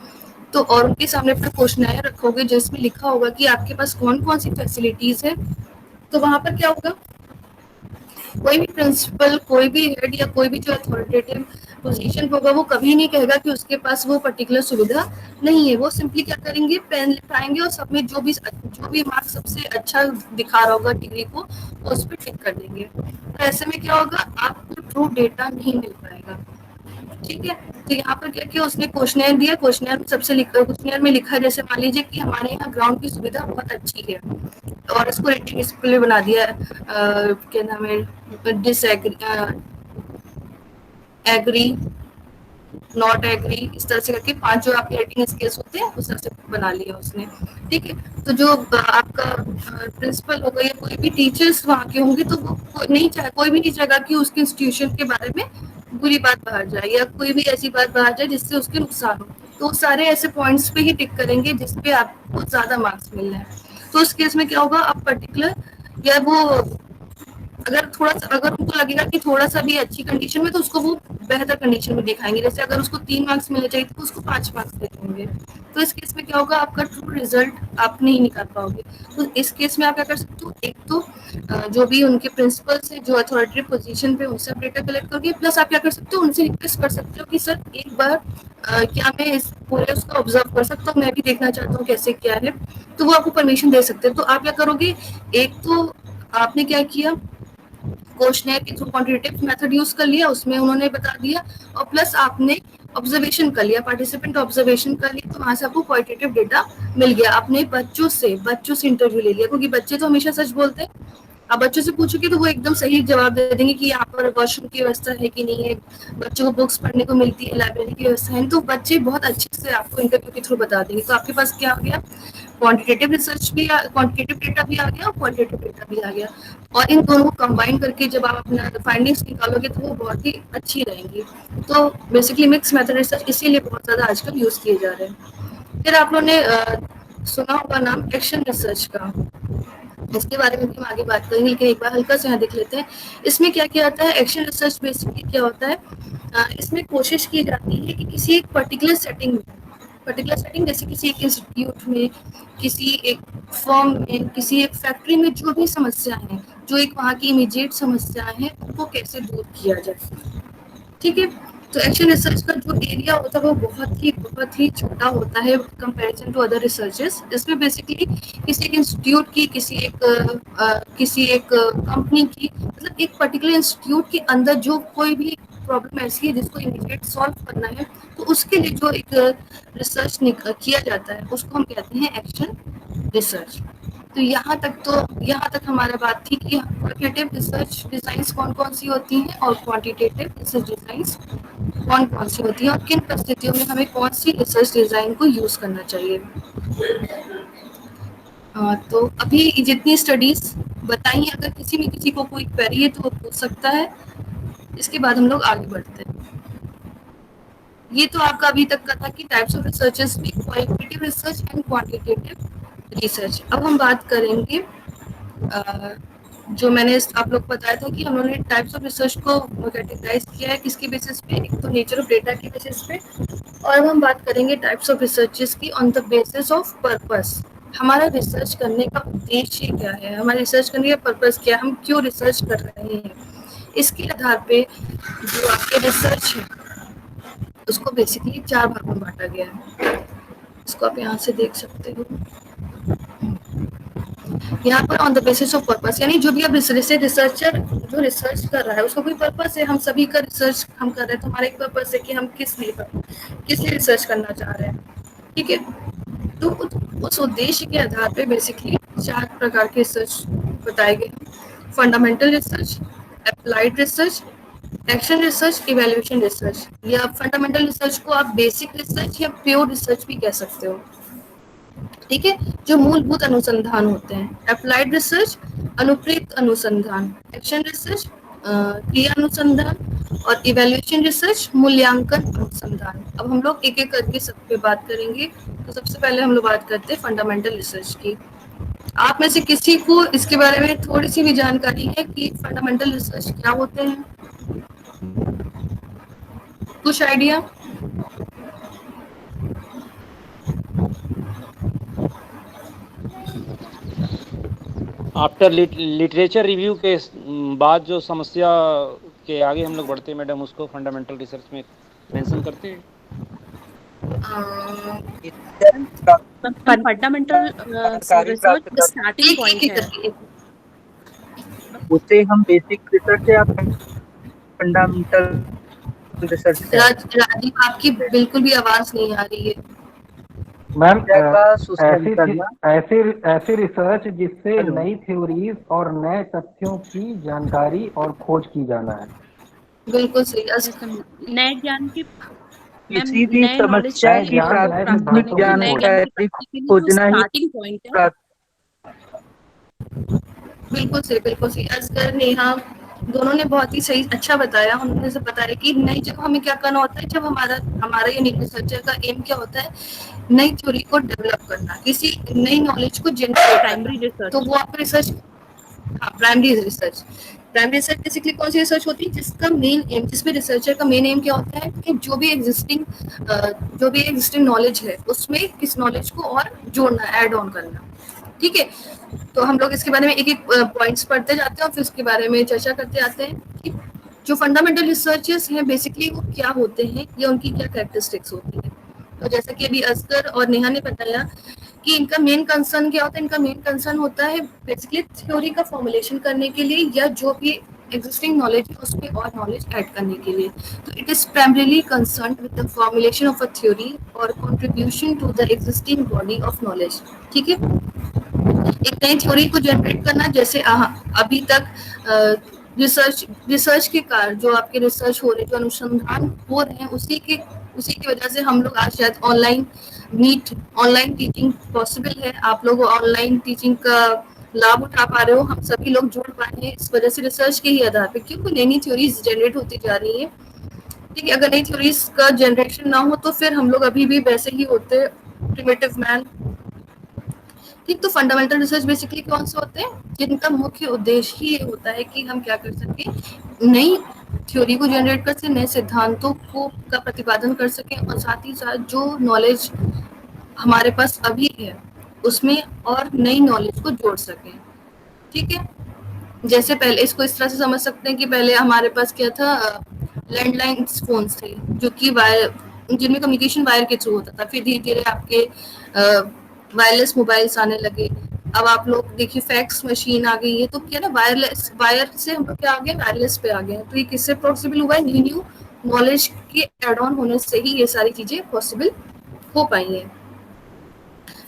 तो और उनके सामने अपना क्वेश्चन रखोगे जिसमें लिखा होगा कि आपके पास कौन कौन सी फैसिलिटीज है, तो वहां पर क्या होगा, कोई भी प्रिंसिपल, कोई भी हेड या कोई भी जो अथॉरिटेटिव पोजीशन होगा वो कभी नहीं कहेगा कि उसके पास वो पर्टिकुलर सुविधा नहीं है। वो सिंपली क्या करेंगे, पेन लिखाएंगे और सब में जो भी मार्क्स सबसे अच्छा दिखा रहा होगा डिग्री को, वो उस पर टिक कर देंगे। तो ऐसे में क्या होगा, आपको ट्रू डेटा नहीं मिल पाएगा। ठीक है, तो यहाँ पर क्या किया, उसने क्वेश्चनर दिया, क्वेश्चनर में लिखा, जैसे मान लीजिए कि हमारे यहाँ ग्राउंड की सुविधा बहुत अच्छी है, और इसको रेटिंग इसके लिए बना दिया क्या नाम है, डिसएग्री, एग्री, नॉट एग्री, इस तरह से करके 5 जो आपके रेटिंग स्केल्स होते हैं उस तरह से बना लिया उसने। ठीक है, तो जो आपका प्रिंसिपल होगा या कोई भी टीचर्स वहाँ के होंगे, तो वो कोई भी नहीं चाहेगा कि उसके इंस्टीट्यूशन के बारे में बुरी बात बाहर जाए या कोई भी ऐसी बात बाहर जाए जिससे उसके नुकसान हो। तो सारे ऐसे पॉइंट्स पे ही टिक करेंगे जिसपे आपको ज्यादा मार्क्स मिल रहे हैं। तो उस केस में क्या होगा, आप पर्टिकुलर या वो अगर उनको लगेगा कि थोड़ा सा भी अच्छी कंडीशन में, तो उसको वो बेहतर कंडीशन में दिखाएंगे। जैसे अगर उसको 3 मार्क्स मिलने चाहिए तो उसको 5 मार्क्स दे देंगे। तो इस केस में क्या होगा, आपका ट्रू रिजल्ट आप नहीं निकाल पाओगे। तो इस केस में आप क्या कर सकते हो, एक तो जो भी उनके प्रिंसिपल्स हैं, जो अथॉरिटेटिव पोजीशन पे, उनसे आप डेटा कलेक्ट करोगे, प्लस आप क्या कर सकते हो, उनसे रिक्वेस्ट कर सकते हो कि सर एक बार क्या मैं इस पूरे उसको ऑब्जर्व कर सकता हूँ, मैं भी देखना चाहता हूँ कैसे क्या है। तो वो आपको परमिशन दे सकते हैं। तो आप क्या करोगे, एक तो आपने क्या किया, क्वेश्चनर के थ्रू क्वांटिटेटिव मेथड यूज कर लिया, उसमें उन्होंने बता दिया, और प्लस आपने ऑब्जर्वेशन कर लिया, पार्टिसिपेंट ऑब्जर्वेशन कर लिया, तो वहां से आपको क्वालिटेटिव डेटा मिल गया। आपने बच्चों से इंटरव्यू ले लिया, क्योंकि बच्चे तो हमेशा सच बोलते हैं। आप बच्चों से पूछोगे तो वो एकदम सही जवाब दे देंगे कि यहाँ पर वॉशरूम की व्यवस्था है कि नहीं है, बच्चों को बुक्स पढ़ने को मिलती है, लाइब्रेरी की व्यवस्था है, तो बच्चे बहुत अच्छे से आपको इंटरव्यू के थ्रू बता देंगे। तो आपके पास क्या आ गया, क्वांटिटेटिव रिसर्च भी, क्वांटिटेटिव डेटा भी आ गया और क्वालिटेटिव डेटा भी आ गया। और इन दोनों को कंबाइन करके जब आप अपना फाइंडिंग्स निकालोगे तो वो बहुत ही अच्छी रहेंगी। तो बेसिकली मिक्स मेथड रिसर्च इसीलिए बहुत ज़्यादा आजकल यूज़ किए जा रहे हैं। फिर आप लोगों ने सुना होगा नाम एक्शन रिसर्च का, इसके बारे में भी हम आगे बात करेंगे, लेकिन एक बार हल्का से यहाँ देख लेते हैं। इसमें क्या किया जाता है, एक्शन रिसर्च बेसिकली क्या होता है, इसमें कोशिश की जाती है कि किसी एक पर्टिकुलर सेटिंग जैसे किसी एक इंस्टीट्यूट में, किसी एक फर्म में, किसी एक फैक्ट्री में जो भी समस्या है जो एक वहाँ की इमीडिएट समस्याएं हैं उनको कैसे दूर किया जाए। ठीक है, तो एक्शन रिसर्च का जो एरिया होता है वो बहुत ही छोटा होता है कंपैरिजन टू अदर रिसर्चेस। इसमें बेसिकली किसी एक इंस्टीट्यूट की, किसी एक कंपनी की, मतलब एक पर्टिकुलर इंस्टीट्यूट के अंदर जो कोई भी प्रॉब्लम ऐसी है जिसको इमीडिएट सॉल्व करना है, तो उसके लिए जो एक रिसर्च किया जाता है उसको हम कहते हैं एक्शन रिसर्च। तो यहाँ तक हमारा बात थी कि क्वालिटेटिव रिसर्च डिजाइंस कौन कौन सी होती हैं और क्वांटिटेटिव रिसर्च डिजाइंस कौन कौन सी होती हैं और किन परिस्थितियों में हमें कौन सी रिसर्च डिजाइन को यूज करना चाहिए। तो अभी जितनी स्टडीज बताई, अगर किसी को कोई क्वेरी है तो वो पूछ सकता है, इसके बाद हम लोग आगे बढ़ते हैं। ये तो आपका अभी तक का था कि टाइप्स ऑफ रिसर्चेस में qualitative research and quantitative research. अब हम बात करेंगे जो मैंने आप लोग को बताया था कि हम लोगों ने टाइप्स ऑफ रिसर्च को कैटेगराइज किया है किसके बेसिस पे, एक तो नेचर ऑफ डेटा के बेसिस पे, और अब हम बात करेंगे टाइप्स ऑफ रिसर्चेस की on the basis of purpose. हमारा रिसर्च करने का उद्देश्य क्या है, हमारा रिसर्च करने का पर्पस क्या है, हम क्यों रिसर्च कर रहे हैं, इसके आधार पे जो आपके रिसर्च है उसको बेसिकली 4 भागों में बांटा गया है। इसको आप यहाँ से देख सकते हो। यहाँ पर on the basis of purpose, यानी जो भी अब रिसर्चर जो रिसर्च कर रहा है उसको कोई पर्पस है। हम सभी का रिसर्च हम कर रहे हैं तो हमारा एक पर्पस है कि हम किस लिए रिसर्च करना चाह रहे हैं। ठीक है, तो उस उद्देश्य के आधार पे बेसिकली 4 प्रकार के रिसर्च बताए गए हैं। Fundamental research, applied research, action research, evaluation research. या फंडामेंटल रिसर्च को आप बेसिक रिसर्च या प्योर रिसर्च भी कह सकते हो। ठीक है, जो मूलभूत अनुसंधान होते हैं। अप्लाइड रिसर्च अनुप्रयुक्त अनुसंधान, एक्शन रिसर्च क्रिया अनुसंधान, और इवैल्यूएशन रिसर्च मूल्यांकन अनुसंधान। अब हम लोग एक एक करके सब पे बात करेंगे। तो सबसे पहले हम लोग बात करते हैं फंडामेंटल रिसर्च की। आप में से किसी को इसके बारे में थोड़ी सी भी जानकारी है कि फंडामेंटल रिसर्च क्या होते हैं? कुछ आइडिया? आफ्टर लिटरेचर रिव्यू के बाद जो समस्या के आगे हम लोग बढ़ते हैं मैडम, उसको फंडामेंटल रिसर्च में मेंशन करते हैं। फंडामेंटल रिसर्च स्टार्टिंग पॉइंट है, उसे हम बेसिक रिसर्च या फंडामेंटल रिसर्च है। राजीव, आपकी बिल्कुल भी आवाज नहीं आ रही है। मैम ऐसी ऐसी रिसर्च जिससे नई थ्योरीज और नए तथ्यों की जानकारी और खोज की जाना है। बिल्कुल सही। नए ज्ञान की, किसी भी समस्या की प्राथमिक जानकारी खोजना ही स्टार्टिंग पॉइंट है। बिल्कुल सही। असगर, नेहा दोनों ने बहुत ही सही अच्छा बताया। उन्होंने से बताया कि नई, जब हमें क्या करना होता है, जब हमारा यूनिक रिसर्चर का एम क्या होता है, नई थ्योरी को डेवलप करना, किसी नई नॉलेज को जनरेट प्राइमरी रिसर्च, तो वो आपका रिसर्च, हाँ, प्राइमरी रिसर्च बेसिकली कौन सी रिसर्च होती है जिसका मेन एम, जिसमें रिसर्चर का मेन एम क्या होता है कि जो भी एग्जिस्टिंग नॉलेज है उसमें किस नॉलेज को और जोड़ना, ऐड ऑन करना। ठीक है, तो हम लोग इसके बारे में एक एक पॉइंट्स पढ़ते जाते हैं और फिर उसके बारे में चर्चा करते आते हैं कि जो फंडामेंटल रिसर्चेस हैं बेसिकली वो क्या होते हैं या उनकी क्या कैरेक्टरिस्टिक्स होती है। तो जैसा कि अभी असगर और नेहा ने बताया कि इनका मेन कंसर्न क्या होता है, इनका मेन कंसर्न होता है बेसिकली थ्योरी का फॉर्मुलेशन करने के लिए या जो भी एग्जिस्टिंग नॉलेज है उसमें और नॉलेज ऐड करने के लिए। तो it is primarily concern with the formulation of a theory और contribution to the existing body of knowledge. ठीक है, एक नई थ्योरी को जनरेट करना, जैसे अभी तक रिसर्च के कारण जो आपके रिसर्च हो रहे, जो अनुसंधान हो रहे हैं, उसी की वजह से हम लोग आज शायद ऑनलाइन टीचिंग पॉसिबल है। आप लोग ऑनलाइन टीचिंग का लाभ उठा पा रहे हो, हम सभी लोग जुड़ पाए हैं इस वजह से रिसर्च के ही आधार पे, क्योंकि नई नई थ्योरीज जनरेट होती जा रही है। ठीक है, अगर नई थ्योरीज का जनरेशन ना हो तो फिर हम लोग अभी भी वैसे ही होते, प्रिमिटिव मैन। ठीक, तो फंडामेंटल रिसर्च बेसिकली कौन से होते हैं जिनका मुख्य उद्देश्य ही ये होता है कि हम क्या कर सकें, नई थ्योरी को जनरेट कर सकें, नए सिद्धांतों को का प्रतिपादन कर सकें और साथ ही साथ जो नॉलेज हमारे पास अभी है उसमें और नई नॉलेज को जोड़ सकें। ठीक है, जैसे पहले इसको इस तरह से समझ सकते हैं कि पहले हमारे पास क्या था, लैंडलाइन फोन्स थे जो कि वायर, जिनमें कम्युनिकेशन वायर के थ्रू होता था। फिर धीरे धीरे आपके वायरलेस मोबाइल्स आने लगे। अब आप लोग देखिए फैक्स मशीन आ गई है, तो क्या ना वायरलेस, वायर से हम लोग क्या आ गए, वायरलेस पे आ गए। तो ये किससे पॉसिबल हुआ है, न्यू न्यू नॉलेज के एड ऑन होने से ही ये सारी चीजें पॉसिबल हो पाई हैं।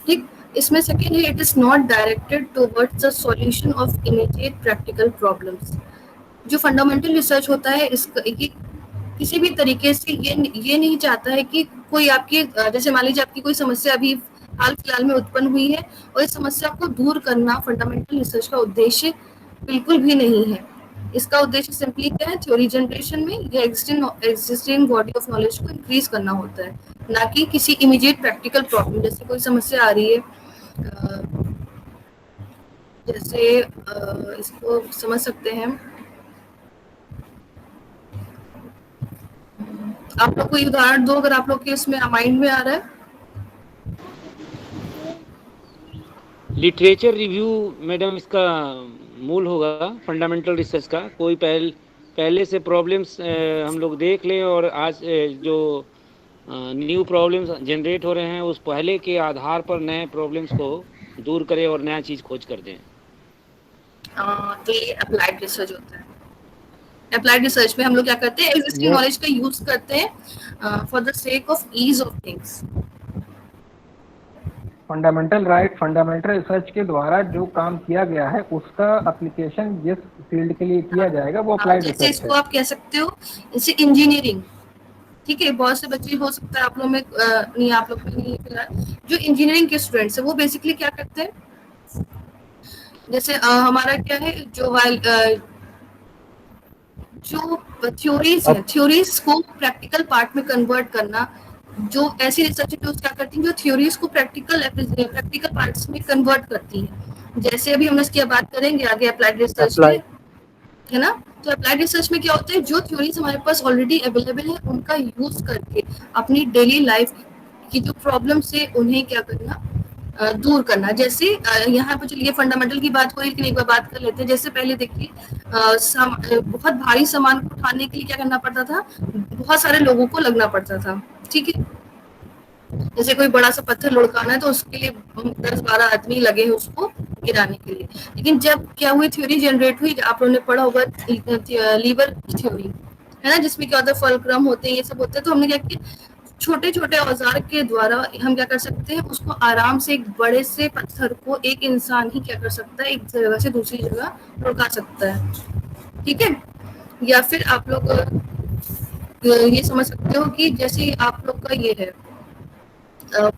ठीक, इसमें सेकेंड है, it is not directed towards the solution of immediate practical problems. जो फंडामेंटल रिसर्च होता है इसका ये किसी भी तरीके से ये नहीं चाहता है कि कोई आपकी जैसे मान लीजिए आपकी कोई समस्या अभी हाल फिलहाल में उत्पन्न हुई है और इस समस्या को दूर करना फंडामेंटल रिसर्च का उद्देश्य बिल्कुल भी नहीं है। इसका उद्देश्य सिंपली क्या है, थ्योरी जनरेशन में या एग्जिस्टिंग बॉडी ऑफ नॉलेज को इंक्रीज करना होता है, ना कि किसी इमीडिएट प्रैक्टिकल प्रॉब्लम। जैसे कोई समस्या आ रही है, जैसे इसको समझ सकते हैं, आप लोग कोई उदाहरण दो अगर आप लोग के इसमें माइंड में आ रहा है। लिटरेचर रिव्यू मैडम इसका मूल होगा फंडामेंटल रिसर्च का। कोई पहले से प्रॉब्लम्स हम लोग देख लें और आज जो न्यू प्रॉब्लम्स जनरेट हो रहे हैं उस पहले के आधार पर नए प्रॉब्लम्स को दूर करें और नया चीज खोज कर दें। तो ये अप्लाइड रिसर्च होता है। अप्लाइड रिसर्च में हम लोग क्या करते हैं, एग्जिस्टिंग नॉलेज का यूज करते हैं for the sake of ease of things. Fundamental research के द्वारा जो काम किया गया है उसका एप्लीकेशन जिस फील्ड के लिए किया जाएगा वो अप्लाइड रिसर्च है। इसको आप कह सकते हो जैसे इंजीनियरिंग। ठीक है, बहुत से बच्चे हो सकता है आप लोग में नहीं, आप लोग में नहीं फिलहाल, जो इंजीनियरिंग के स्टूडेंट्स है वो बेसिकली क्या करते हैं, जैसे हमारा क्या है, जो थ्योरीज है, थ्योरीज को प्रैक्टिकल पार्ट में कन्वर्ट करना। जो ऐसी रिसर्च जो क्या करती हैं, जो थ्योरीज को प्रैक्टिकल पार्ट्स में कन्वर्ट करती हैं। जैसे अभी हम इसकी बात करेंगे आगे अप्लाइड रिसर्च में, है ना। तो अप्लाइड रिसर्च में क्या होता है, जो थ्योरीज हमारे पास ऑलरेडी अवेलेबल है उनका यूज करके अपनी डेली लाइफ की जो प्रॉब्लम्स है उन्हें क्या करना, दूर करना। जैसे यहाँ पर चलिए फंडामेंटल की बात करें, लेकिन एक बार बात कर लेते हैं। जैसे पहले देखिए बहुत भारी सामान को उठाने के लिए क्या करना पड़ता था, बहुत सारे लोगों को लगना पड़ता था। ठीक है, जैसे कोई बड़ा सा पत्थर लुढ़काना है तो उसके लिए 10-12 आदमी लगे हैं उसको गिराने के लिए। लेकिन जब क्या हुई, थ्योरी जनरेट हुई, आप लोगों ने पढ़ा होगा लीवर थ्योरी, है ना, जिसमें क्या होता है, फलक्रम होते हैं, ये सब होते हैं। तो हमने क्या किया, छोटे छोटे औजार के द्वारा हम क्या कर सकते हैं, उसको आराम से एक बड़े से पत्थर को एक इंसान ही क्या कर सकता है, एक जगह से दूसरी जगह लुढ़का सकता है। ठीक है, या फिर आप लोग ये समझ सकते हो कि जैसे आप लोग का ये है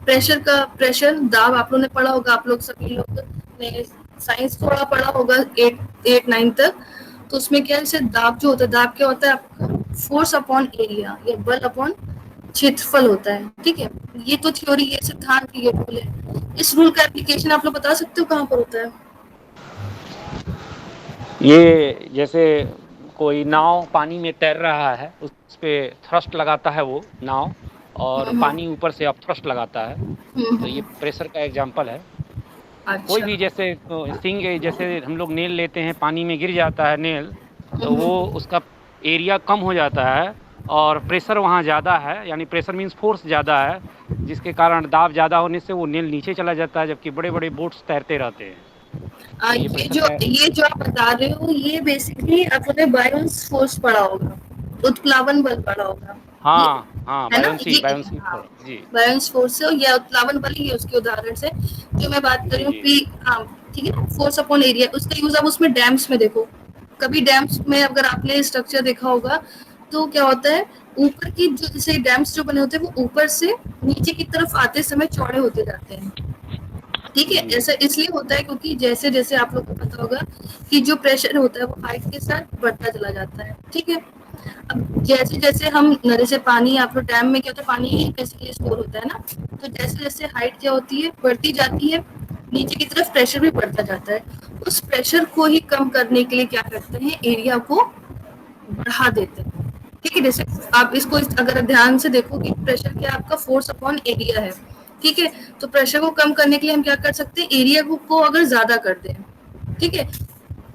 प्रेशर दाब, आप लोगों ने पढ़ा होगा, आप लोग सभी लोग ने साइंस थोड़ा पढ़ा होगा 8-9 तक। तो उसमें क्या है, जैसे दाब जो होता है, दाब क्या होता है आपका, फोर्स अपॉन एरिया या बल अपॉन क्षेत्रफल होता है। ठीक है, ये तो थ्योरी, ये सिद्धांत, ये रूल है। इस रूल का एप्लीकेशन आप लोग बता सकते हो कहाँ पर होता है? ये जैसे कोई नाव पानी में तैर रहा है, उस पे थ्रस्ट लगाता है वो नाव, और पानी ऊपर से अब थ्रस्ट लगाता है, तो ये प्रेशर का एग्जांपल है। अच्छा। कोई भी जैसे सिंग, जैसे हम लोग नेल लेते हैं, पानी में गिर जाता है नेल, तो वो उसका एरिया कम हो जाता है और प्रेशर वहाँ ज़्यादा है, यानी प्रेशर मीन्स फोर्स ज़्यादा है, जिसके कारण दाब ज़्यादा होने से वो नेल नीचे चला जाता है, जबकि बड़े बड़े बोट्स तैरते रहते हैं। ये जो आप बता रहे हो, ये बेसिकली आपने बायोन्स फोर्स पढ़ा होगा, उत्प्लावन बल पढ़ा होगा। हाँ, बायोन्स फोर्स है या उत्प्लावन बल, ये उसके उदाहरण से जो मैं बात कर रही हूँ कि हाँ ठीक है, फोर्स अपॉन एरिया, उसका यूज आप उसमें डैम्स में देखो। कभी डैम्स में अगर आपने स्ट्रक्चर देखा होगा तो क्या होता है, ऊपर की जो जैसे डैम्स जो बने होते हैं वो ऊपर से नीचे की तरफ आते समय चौड़े होते जाते हैं। ठीक है, ऐसा इसलिए होता है क्योंकि जैसे जैसे आप लोग को पता होगा कि जो प्रेशर होता है वो हाइट के साथ बढ़ता चला जाता है। ठीक है, अब जैसे जैसे हम जैसे पानी, आप लोग डैम में क्या होता है, पानी बेसिकली स्टोर होता है ना, तो जैसे जैसे हाइट क्या होती है, बढ़ती जाती है, नीचे की तरफ प्रेशर भी बढ़ता जाता है। उस प्रेशर को ही कम करने के लिए क्या करते हैं, एरिया को बढ़ा देते हैं। ठीक है, जैसे आप इसको अगर ध्यान से देखो कि प्रेशर क्या आपका फोर्स अपॉन एरिया है। ठीक है, तो प्रेशर को कम करने के लिए हम क्या कर सकते हैं, एरिया को अगर ज्यादा कर दें। ठीक है,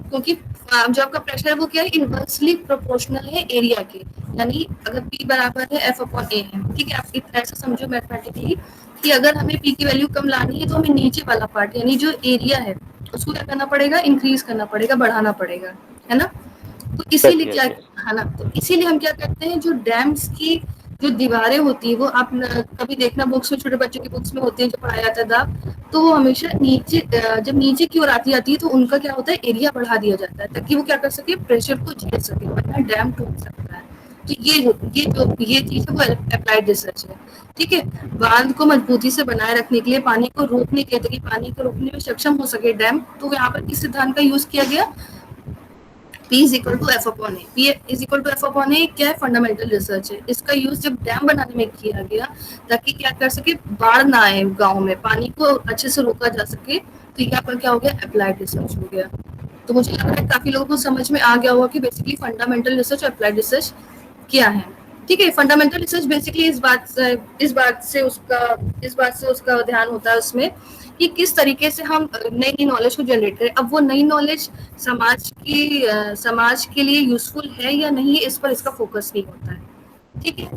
क्योंकि जो आपका प्रेशर है वो क्या है, इनवर्सली प्रोपोर्शनल है एरिया के, यानी अगर P बराबर है F/A है, ठीक है। आप ऐसा समझो मैथमेटिकली कि अगर हमें P की वैल्यू कम लानी है तो हमें नीचे वाला पार्ट यानी जो एरिया है उसको क्या करना पड़ेगा, इंक्रीज करना पड़ेगा, बढ़ाना पड़ेगा, है ना। तो इसीलिए क्या है ना, तो इसीलिए हम क्या करते हैं, जो डैम्स की जो दीवारें होती है वो आप कभी देखना बुक्स में, छोटे बच्चों की बुक्स में होती है जो पढ़ाया जाता है दाब, तो वो हमेशा नीचे जब नीचे की ओर आती है तो उनका क्या होता है, एरिया बढ़ा दिया जाता है ताकि वो क्या कर सके, प्रेशर को झेल सके, वरना डैम टूट सकता है। तो ये चीज है वो अप्लाइड रिसर्च है, ठीक है। बांध को मजबूती से बनाए रखने के लिए, पानी को रोकने के लिए, ताकि पानी को रोकने में सक्षम हो सके डैम, तो यहाँ पर किस सिद्धांत का यूज किया गया, P is equal to F/A। P is equal to F/A क्या है, फंडामेंटल रिसर्च है। इसका यूज जब डैम बनाने में किया गया ताकि क्या कर सके, बाढ़ ना आए गांव में, पानी को अच्छे से रोका जा सके, तो यहाँ पर क्या हो गया, अप्लाइड रिसर्च हो गया। तो मुझे लग रहा है काफी लोगों को समझ में आ गया होगा कि बेसिकली फंडामेंटल रिसर्च और अप्लाइड रिसर्च क्या है, ठीक है। फंडामेंटल रिसर्च बेसिकली इस बात से उसका ध्यान होता है उसमें कि किस तरीके से हम नई नॉलेज को जनरेट करें। अब वो नई नॉलेज समाज के लिए यूजफुल है या नहीं, इस पर इसका फोकस नहीं होता है, ठीक है।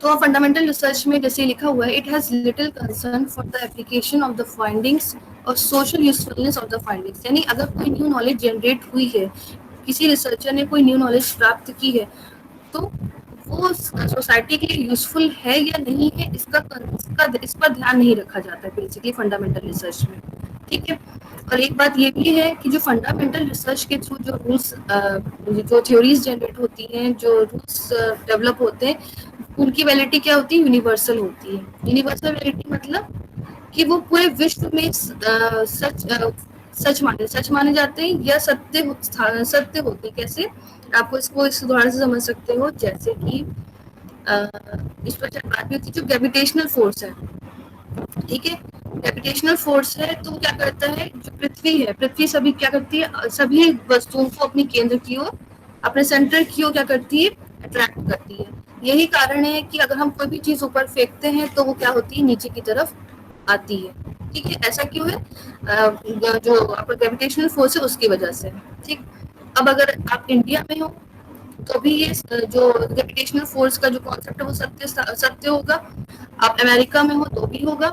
तो फंडामेंटल रिसर्च में जैसे लिखा हुआ है, it has little concern for the application of the findings और social usefulness of the findings, यानी अगर कोई न्यू नॉलेज जनरेट हुई है, किसी रिसर्चर ने कोई न्यू नॉलेज प्राप्त की है, तो वो सोसाइटी के लिए यूजफुल है या नहीं है, इस पर ध्यान नहीं रखा जाता है बेसिकली फंडामेंटल रिसर्च में, ठीक है। और एक बात ये भी है कि जो फंडामेंटल रिसर्च के थ्रू जो रूल्स, जो थ्योरीज जनरेट होती हैं, जो रूल्स डेवलप होते हैं, उनकी वैलिडिटी क्या होती है, यूनिवर्सल होती है। यूनिवर्सल वैलिडिटी मतलब कि वो पूरे विश्व में सच माने जाते हैं या सत्य होते हैं। कैसे, आपको इसको इस उदाहरण से समझ सकते हो, जैसे कि इस पर बात भी होती है, जो ग्रेविटेशनल फोर्स है, ठीक है। ग्रेविटेशनल फोर्स है तो क्या करता है, जो पृथ्वी है, पृथ्वी सभी क्या करती है, सभी वस्तुओं को अपनी केंद्र की ओर, अपने सेंटर की ओर क्या करती है, अट्रैक्ट करती है। यही कारण है कि अगर हम कोई भी चीज ऊपर फेंकते हैं तो वो क्या होती है, नीचे की तरफ आती है, ठीक है। ऐसा क्यों है, जो आपका ग्रेविटेशनल फोर्स है उसकी वजह से, ठीक। अब अगर आप इंडिया में हो तो भी ये जो ग्रेविटेशनल फोर्स का जो कॉन्सेप्ट है वो सत्य होगा। आप अमेरिका में हो तो भी होगा,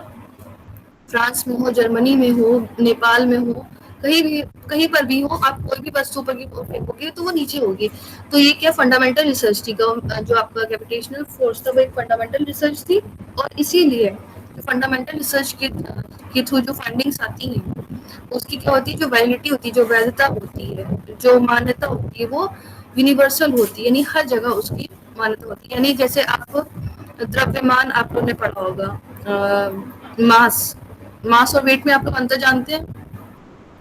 फ्रांस में हो, जर्मनी में हो, नेपाल में हो, कहीं पर भी हो, आप कोई भी वस्तु पर फेंकोगे तो वो नीचे होगी। तो ये क्या फंडामेंटल रिसर्च थी, जो आपका ग्रेविटेशनल फोर्स था वो एक फंडामेंटल रिसर्च थी। और इसीलिए फंडामेंटल रिसर्च के थ्रू जो फाइंडिंग्स आती हैं उसकी क्या होती है, जो वैलिडिटी होती है, जो वैधता होती है, जो मान्यता होती है, वो यूनिवर्सल होती है, यानी हर जगह उसकी मान्यता होती है। यानी जैसे आप द्रव्यमान आप लोगों ने पढ़ा होगा, मास और वेट में आप लोग अंतर जानते हैं?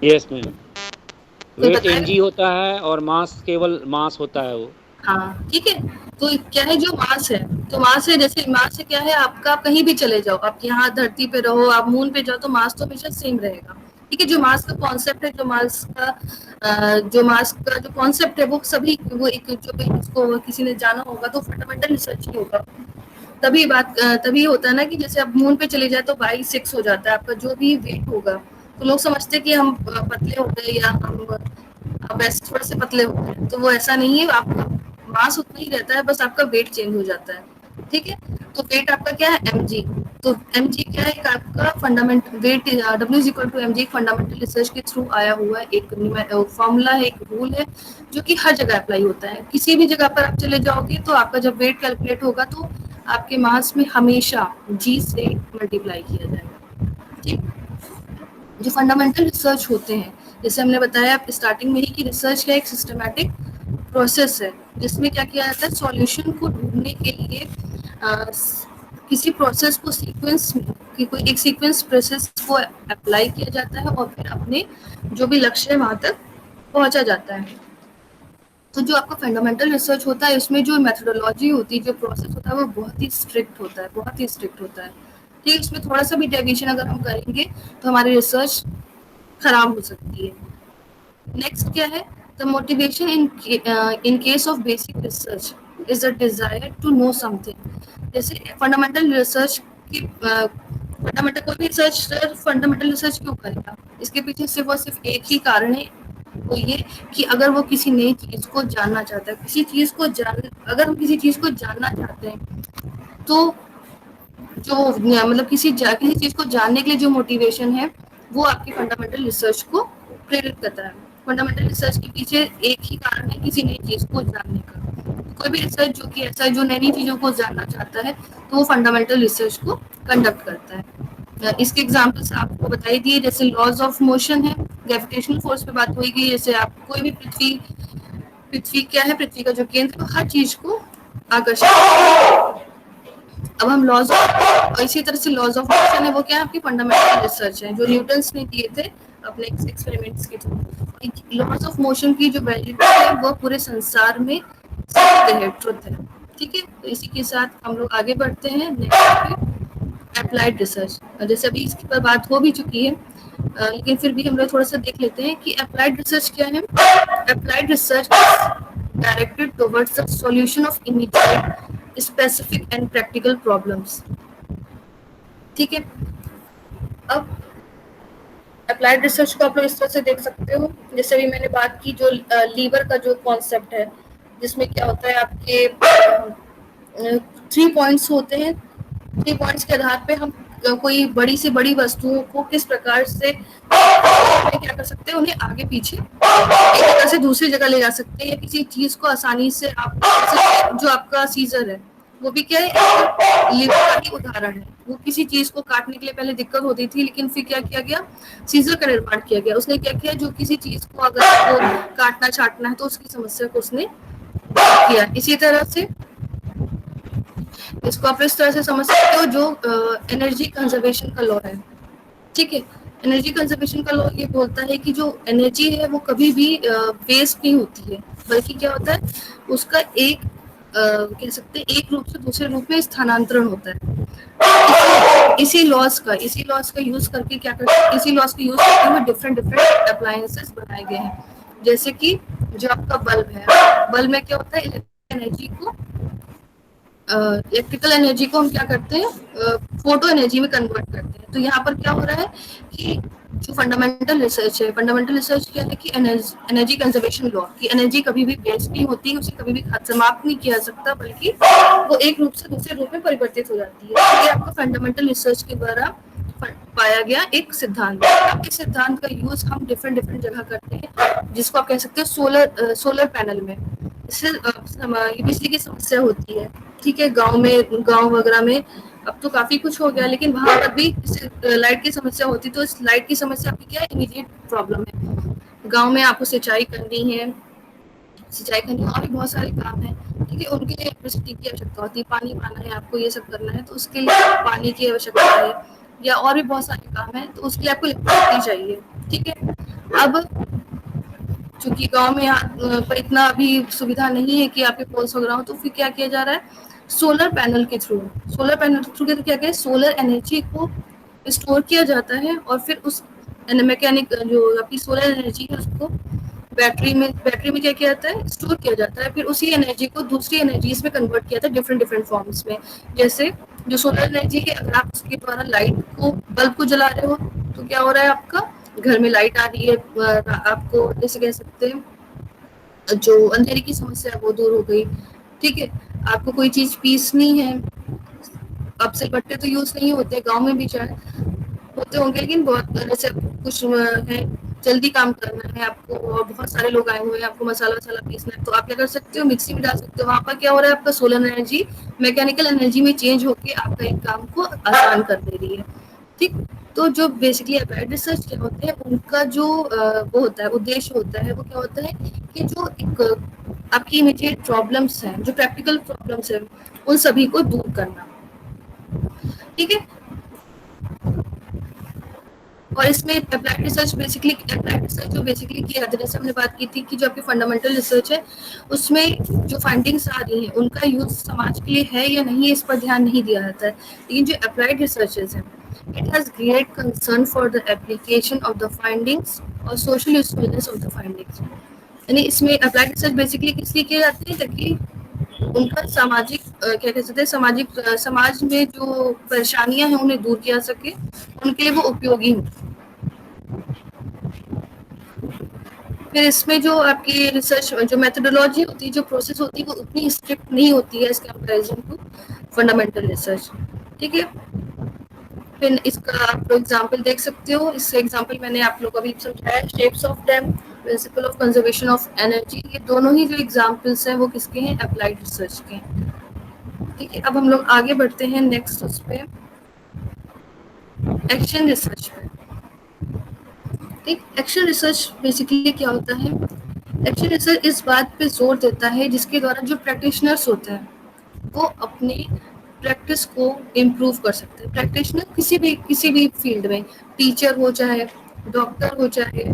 यस मैम, वेट mg होता है और मास केवल मास होता है वो। हाँ, ठीक है। तो क्या है, जो मास है, तो मास है, जैसे मास से क्या है, आपका आप कहीं भी चले जाओ, आप यहाँ धरती पे रहो, आप मून पे जाओ, तो मास तो हमेशा सेम रहेगा, ठीक है। जो मास का कॉन्सेप्ट है, जो मास का जो कॉन्सेप्ट है वो सभी, वो एक जो भी इसको किसी ने जाना होगा तो फंडामेंटल रिसर्च ही होगा। तभी होता है ना कि जैसे आप मून पे चले जाए तो बाई 6 हो जाता है आपका जो भी वेट होगा, तो लोग समझते हैं कि हम पतले हो गए या हम वैसे थोड़े से पतले हो गए, तो वो ऐसा नहीं है, आपका मास उतना ही रहता है, बस आपका वेट चेंज हो जाता है, ठीक है। तो वेट आपका क्या है, mg। तो mg क्या है, आपका fundamental weight, W is equal to mg, fundamental research के थ्रू आया हुआ एक फॉर्मूला है, एक रूल है, जो कि हर जगह अप्लाई होता है। किसी भी जगह पर आप चले जाओगे तो आपका जब वेट कैलकुलेट होगा तो आपके मास में हमेशा g से मल्टीप्लाई किया जाएगा, ठीक। जो फंडामेंटल रिसर्च होते हैं, जैसे हमने बताया स्टार्टिंग में ही कि रिसर्च का एक सिस्टमैटिक प्रोसेस है जिसमें क्या किया जाता है, सॉल्यूशन को ढूंढने के लिए किसी प्रोसेस को कोई एक सीक्वेंस प्रोसेस को अप्लाई किया जाता है और फिर अपने जो भी लक्ष्य है वहां तक पहुंचा जाता है। तो जो आपका फंडामेंटल रिसर्च होता है उसमें जो मेथोडोलॉजी होती है, जो प्रोसेस होता है वो बहुत ही स्ट्रिक्ट होता है, बहुत ही स्ट्रिक्ट होता है, ठीक है। इसमें थोड़ा सा भी डेविएशन अगर हम करेंगे तो हमारी रिसर्च खराब हो सकती है। नेक्स्ट क्या है, the motivation in case of basic research is the desire to know something. जैसे फंडामेंटल रिसर्च की कोई भी रिसर्च फंडामेंटल रिसर्च क्यों करेगा, इसके पीछे सिर्फ और सिर्फ एक ही कारण है, वो ये कि अगर वो किसी नई चीज को जानना चाहता है, अगर हम किसी चीज को जानना चाहते हैं तो जो मतलब किसी चीज को जानने के लिए जो मोटिवेशन है वो आपकी फंडामेंटल रिसर्च को प्रेरित करता है। फंडामेंटल रिसर्च के पीछे एक ही कारण है, किसी नई चीज को जानने का। कोई भी रिसर्च जो कि ऐसा है जो नई चीजों को जानना चाहता है तो वो फंडामेंटल रिसर्च को कंडक्ट करता है। इसके एग्जाम्पल्स आपको बताई दिए, जैसे लॉज ऑफ मोशन है, ग्रेविटेशनल फोर्स पे बात हुई गई। जैसे आप कोई भी पृथ्वी क्या है, पृथ्वी का जो केंद्र हर चीज को आकर्षित। अब हम लॉज और इसी तरह से लॉज ऑफ मोशन है, वो क्या है आपकी फंडामेंटल रिसर्च है जो न्यूटन्स ने दिए थे अपने एक्सपेरिमेंट्स के थ्रू। लॉज ऑफ मोशन की जो वैलिडिटी है वो पूरे संसार में सत्य है, ट्रुथ है। ठीक है, तो इसी के साथ हम लोग आगे बढ़ते हैं नेक्स्ट पे, अप्लाइड रिसर्च। जैसे अभी इसके पर बात हो भी चुकी है, लेकिन फिर भी हम लोग थोड़ा सा देख लेते हैं कि अप्लाइड रिसर्च क्या है। Applied research directed towards the solution of immediate specific and practical problems. ठीक है, अब अप्लाइड रिसर्च को आप लोग इस तरह से देख सकते हो, जैसे अभी मैंने बात की जो लीवर का जो कॉन्सेप्ट है, जिसमें क्या होता है आपके 3 पॉइंट्स होते हैं। 3 पॉइंट्स के आधार पे हम कोई बड़ी से बड़ी वस्तुओं को किस प्रकार से क्या कर सकते हैं, उन्हें आगे पीछे एक जगह से दूसरी जगह ले जा सकते हैं, या किसी चीज को आसानी से आप जो आपका सीजर है वो भी क्या है, लिवर का ही उदाहरण है। वो किसी चीज को काटने के लिए पहले दिक्कत होती थी, लेकिन फिर क्या किया गया, सीजर का निर्माण किया गया। उसने क्या किया, जो किसी चीज को अगर वो काटना छाटना है तो उसकी समस्या को उसने किया। इसी तरह से इसको आप इस तरह से समझ सकते हो, जो एनर्जी कंजर्वेशन का लॉ है। ठीक है, एनर्जी कंजर्वेशन का लॉ ये बोलता है कि जो एनर्जी है वो कभी भी वेस्ट नहीं होती है, बल्कि क्या होता है, उसका एक कह सकते हैं एक रूप से दूसरे रूप में स्थानांतरण होता है। इसी लॉस का यूज करके क्या करते हैं, इसी लॉस का यूज करके हमें डिफरेंट अप्लायंसेस बनाए गए हैं। जैसे कि जो आपका बल्ब है, बल्ब में क्या होता है, इलेक्ट्रिकल एनर्जी को हम क्या करते हैं, फोटो एनर्जी में कन्वर्ट करते हैं। तो यहाँ पर क्या हो रहा है कि जो फंडामेंटल रिसर्च क्या है कि एनर्जी कंजर्वेशन लॉ की एनर्जी कभी भी वेस्ट नहीं होती, उसे कभी भी समाप्त नहीं किया जा सकता, बल्कि वो एक रूप से दूसरे रूप में परिवर्तित हो जाती है। तो ये आपको फंडामेंटल रिसर्च के द्वारा पाया गया एक सिद्धांत है। इस सिद्धांत का यूज हम डिफरेंट जगह करते हैं, जिसको आप कह सकते हो सोलर पैनल में। इससे बिजली की समस्या होती है। ठीक है, गांव वगैरह में अब तो काफी कुछ हो गया, लेकिन वहां पर भी लाइट की समस्या होती, तो इस लाइट की समस्या की क्या इमीडिएट प्रॉब्लम है। गांव में आपको सिंचाई करनी है और भी बहुत सारे काम है। ठीक है, उनके लिए इलेक्ट्रिसिटी की आवश्यकता होती है, पानी पाना है आपको, ये सब करना है तो उसके लिए पानी की आवश्यकता है, या और भी बहुत सारे काम है, तो उसके लिए आपको इलेक्ट्रिसिटी चाहिए। ठीक है, अब चूंकि गांव में यहाँ पर इतना अभी सुविधा नहीं है कि आपके पोल्स वगैरह हो, तो फिर क्या किया जा रहा है, सोलर पैनल के थ्रू क्या क्या सोलर एनर्जी को स्टोर किया जाता है, और फिर उस मैकेनिक जो आपकी सोलर एनर्जी है उसको बैटरी में क्या किया जाता है, स्टोर किया जाता है। फिर उसी एनर्जी को दूसरी एनर्जीज में कन्वर्ट किया जाता है, डिफरेंट फॉर्म्स में। जैसे जो सोलर एनर्जी है, अगर आप उसके द्वारा बल्ब को जला रहे हो तो क्या हो रहा है, आपका घर में लाइट आ रही है, आपको जैसे कह सकते हैं जो अंधेरे की समस्या है वो दूर हो गई। ठीक है, आपको कोई चीज पीसनी है, अब सिलबट्टे तो यूज नहीं होते, गांव में भी चाहे होते होंगे, लेकिन बहुत जैसे कुछ है, जल्दी काम करना है आपको और बहुत सारे लोग आए हुए हैं, आपको मसाला पीसना है, तो आप क्या कर सकते हो, मिक्सी में डाल सकते हो। वहां पर क्या हो रहा है, आपका सोलर एनर्जी मैकेनिकल एनर्जी में चेंज होके आपका एक काम को आसान कर दे रही है। ठीक, तो जो बेसिकली अप्लाइड रिसर्च क्या होते हैं, उनका जो वो होता है, उद्देश्य होता है, वो क्या होता है कि जो एक आपकी इमीडिएट प्रॉब्लम्स हैं, जो प्रैक्टिकल प्रॉब्लम्स हैं, उन सभी को दूर करना। ठीक है, और इसमें अप्लाइड रिसर्च जो बेसिकली किया जाता है, जैसे हमने बात की थी कि जो आपकी फंडामेंटल रिसर्च है उसमें जो फाइंडिंग्स आ रही हैं उनका यूज समाज के लिए है या नहीं, इस पर ध्यान नहीं दिया जाता है। लेकिन जो अप्लाइड रिसर्चेस हैं, it has great concern for the application of the findings और social usefulness of the findings। यानी इसमें अप्लाइड रिसर्च बेसिकली किस लिए किए जाते हैं, ताकि उनका सामाजिक क्या कह सकते हैं, समाज में जो परेशानियां हैं उन्हें दूर किया सके, उनके लिए वो उपयोगी हो। फिर इसमें जो आपकी रिसर्च जो मेथोडोलॉजी होती है, जो प्रोसेस होती है, वो उतनी स्ट्रिक्ट नहीं होती है as comparison to fundamental research. ठीक है, फिर इसका आप एग्जांपल देख सकते हो। इसका एग्जांपल मैंने आप लोगों को अभी समझाया, shapes of dam, principle of conservation of energy, ये दोनों ही जो एग्जांपल्स हैं वो किसके हैं, अप्लाइड रिसर्च के हैं। ठीक है, अब हम लोग आगे बढ़ते हैं नेक्स्ट उस पे, एक्शन रिसर्च पे। ठीक, एक्शन रिसर्च बेसिकली क्या होता है? एक्शन रिसर्च इस बात पे जोर देता है जिसके द्वारा जो प्रैक्टिशनर्स होते हैं वो अपनी प्रैक्टिस को इम्प्रूव कर सकते हैं। प्रैक्टिशनर किसी भी फील्ड में, टीचर हो चाहे डॉक्टर हो चाहे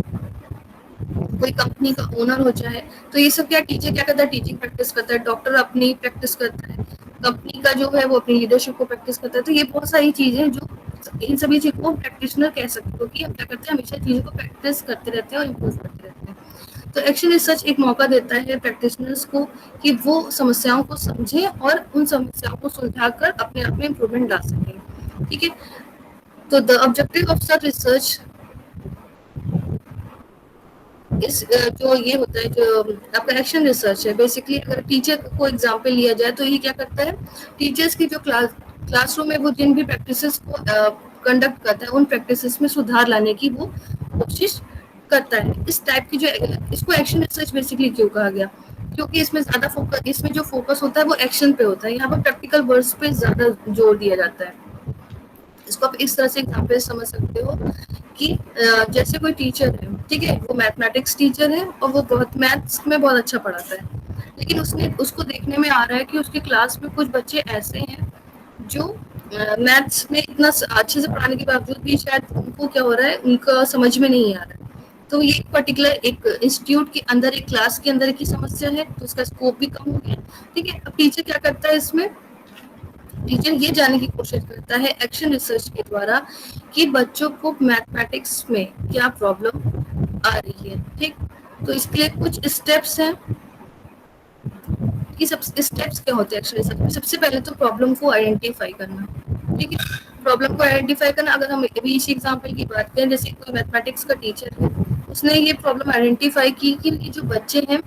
कोई कंपनी का ओनर हो चाहे, तो ये सब क्या, टीचर क्या करता है, टीचिंग प्रैक्टिस करता है, डॉक्टर अपनी प्रैक्टिस करता है, कंपनी का जो है वो अपनी लीडरशिप को प्रैक्टिस करता है। तो ये बहुत सारी चीजें जो इन सभी चीजों को प्रैक्टिशनर कह सकते हो कि हम क्या करते हैं, हमेशा चीजों को प्रैक्टिस करते रहते हैं और इम्प्रूव करते रहते हैं। तो एक्शन रिसर्च एक मौका देता है प्रैक्टिशनर्स को कि वो समस्याओं को समझें और उन समस्याओं को सुलझाकर अपने आप में इम्प्रूवमेंट ला सकें। ठीक है, तो the objective of such research इस जो ये होता है, जो आपका एक्शन रिसर्च है, बेसिकली अगर टीचर को एग्जांपल लिया जाए तो ये क्या करता है, टीचर्स की जो क्लासरूम में वो जिन भी प्रैक्टिसेस को कंडक्ट करता है उन प्रैक्टिसेस में सुधार लाने की वो कोशिश करता है। इस टाइप की जो, इसको एक्शन रिसर्च बेसिकली क्यों कहा गया, क्योंकि इसमें ज्यादा फोकस, इसमें जो फोकस होता है वो एक्शन पे होता है, यहाँ पर प्रैक्टिकल वर्ड्स पे ज्यादा जोर दिया जाता है। इसको आप इस तरह से एग्जांपल समझ सकते हो कि जैसे कोई टीचर है, ठीक है, वो मैथमेटिक्स टीचर है और वो बहुत मैथ्स में बहुत अच्छा पढ़ाता है, लेकिन उसको देखने में आ रहा है कि उसकी क्लास में कुछ बच्चे ऐसे हैं जो मैथ्स में इतना अच्छे से पढ़ाने के बावजूद भी शायद उनको क्या हो रहा है, उनका समझ में नहीं आ रहा है। तो ये पर्टिकुलर एक इंस्टीट्यूट के अंदर, एक क्लास के अंदर की समस्या है, तो उसका स्कोप भी कम हो गया। ठीक है, अब टीचर क्या करता है इसमें, टीचर ये जानने की कोशिश करता है एक्शन रिसर्च के द्वारा कि बच्चों को मैथमेटिक्स में क्या प्रॉब्लम आ रही है। ठीक, तो इसके लिए कुछ स्टेप्स हैं कि सब स्टेप्स क्या होते हैं एक्शन रिसर्च में। सबसे पहले तो प्रॉब्लम को आइडेंटिफाई करना। ठीक है, प्रॉब्लम को आइडेंटिफाई करना, अगर हम अभी इसी एग्जांपल की बात करें, जैसे कोई मैथमेटिक्स का टीचर है, उसने ये प्रॉब्लम आइडेंटिफाई की कि ये जो बच्चे हैं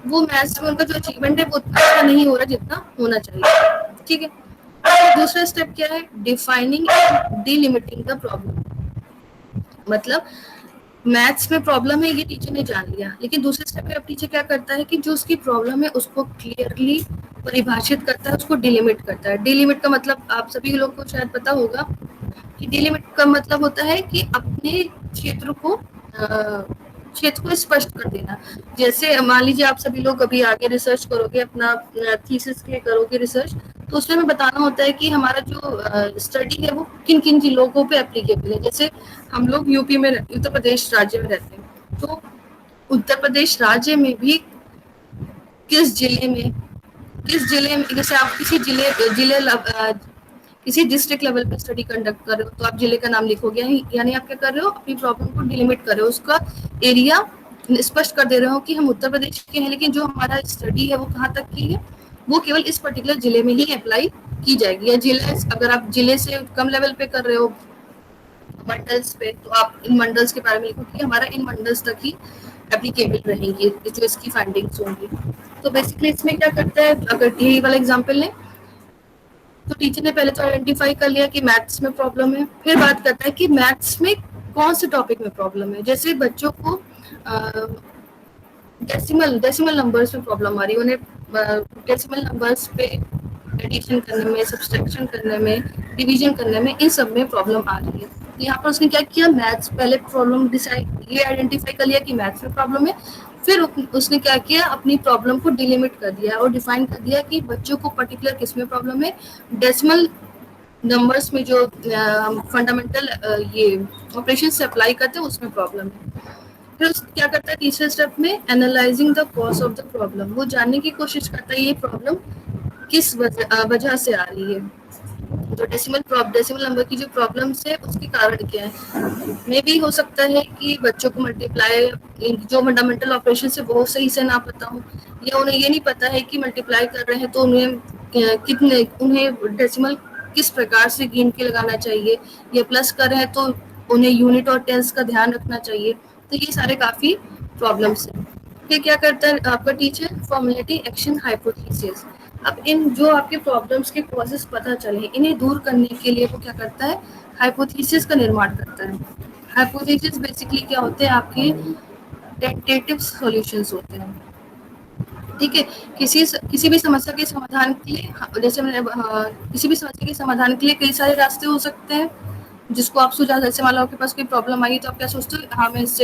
वो मैथ्स में उनका जो अचीवमेंट है वो उतना अच्छा नहीं हो रहा जितना होना चाहिए। ठीक है, दूसरा स्टेप क्या है, डिफाइनिंग एंड डिलिमिटिंग द प्रॉब्लम। मतलब मैथ्स में प्रॉब्लम है ये टीचर ने जान लिया, लेकिन दूसरे स्टेप में अब टीचर क्या करता है कि जो उसकी प्रॉब्लम है उसको क्लियरली परिभाषित करता है, उसको डिलिमिट करता है। डिलिमिट का मतलब आप सभी लोग को शायद पता होगा कि डिलिमिट का मतलब होता है कि अपने क्षेत्र को स्पष्ट कर देना। जैसे मान लीजिए आप सभी लोग अभी आगे रिसर्च करोगे, अपना थीसिस के लिए करोगे रिसर्च, तो उसमें हमें बताना होता है कि हमारा जो स्टडी है वो किन किन जिलों पे एप्लीकेबल है। जैसे हम लोग यूपी में, उत्तर प्रदेश राज्य में रहते हैं, तो उत्तर प्रदेश राज्य में भी किस जिले में, जैसे आप किसी डिस्ट्रिक्ट लेवल पे स्टडी कंडक्ट कर रहे हो तो आप जिले का नाम लिखोगे, यानी आप क्या कर रहे हो, अपनी प्रॉब्लम को डिलिमिट कर रहे हो, उसका एरिया स्पष्ट कर दे रहे हो कि हम उत्तर प्रदेश के हैं, लेकिन जो हमारा स्टडी है वो कहाँ तक की है, वो केवल इस पर्टिकुलर जिले में ही अप्लाई की जाएगी। या जिले, अगर आप जिले से कम लेवल पे कर रहे हो मंडल्स पे, तो आप इन मंडल्स के बारे में लिखो कि हमारा इन मंडल्स तक ही एप्लीकेबल रहेंगी जो इसकी फाइंडिंग्स होंगी। तो बेसिकली इसमें क्या करता है, अगर यही वाला एग्जांपल लें तो टीचर ने पहले तो आइडेंटिफाई कर लिया कि मैथ्स में प्रॉब्लम है, फिर बात करता है कि मैथ्स में कौन से टॉपिक में प्रॉब्लम है। जैसे बच्चों को डेसिमल नंबर्स में प्रॉब्लम आ रही है, उन्हें डेसिमल नंबर्स पे एडिशन करने में, सब्सट्रैक्शन करने में, डिवीजन करने में, इन सब में प्रॉब्लम आ रही है। यहाँ पर उसने क्या किया, मैथ्स पहले प्रॉब्लम ये आइडेंटिफाई कर लिया कि मैथ्स में प्रॉब्लम है, फिर उसने क्या किया, अपनी प्रॉब्लम को डिलिमिट कर दिया और डिफाइन कर दिया कि बच्चों को पर्टिकुलर किस में प्रॉब्लम है। डेसिमल नंबर्स में जो फंडामेंटल ये ऑपरेशन से अप्लाई करते हैं उसमें प्रॉब्लम है। फिर क्या करता है तीसरे स्टेप में, analysing the cause of the problem, वो जानने की कोशिश करता है ये प्रॉब्लम किस वजह से आ रही है। तो डेसिमल नंबर की जो प्रॉब्लम्स है उसके कारण क्या है। मे भी हो सकता है कि बच्चों को मल्टीप्लाई, जो फंडामेंटल ऑपरेशन है वो सही से ना पता हो, या उन्हें ये नहीं पता है कि मल्टीप्लाई कर रहे हैं तो उन्हें डेसिमल किस प्रकार से गिन के लगाना चाहिए, या प्लस कर रहे हैं तो उन्हें यूनिट और टेंस का ध्यान रखना चाहिए। तो ये सारे काफी प्रॉब्लम से। फिर क्या करता है आपका टीचर, फॉर्मुलेटिंग एक्शन हाइपोथेसिस। अब इन जो आपके प्रॉब्लम्स के कॉजेस पता चले, इन्हें दूर करने के लिए वो क्या करता है, हाइपोथेसिस का निर्माण करता है। हाइपोथेसिस बेसिकली क्या होते हैं, आपके टेंटेटिव सॉल्यूशंस होते हैं। ठीक है, किसी भी समस्या के समाधान के लिए, जैसे मैंने किसी भी समस्या के समाधान के लिए कई सारे रास्ते हो सकते हैं जिसको आप सुलझा, जैसे मान लो आपके पास कोई प्रॉब्लम आई तो आप क्या सोचते हो, हाँ मैं इस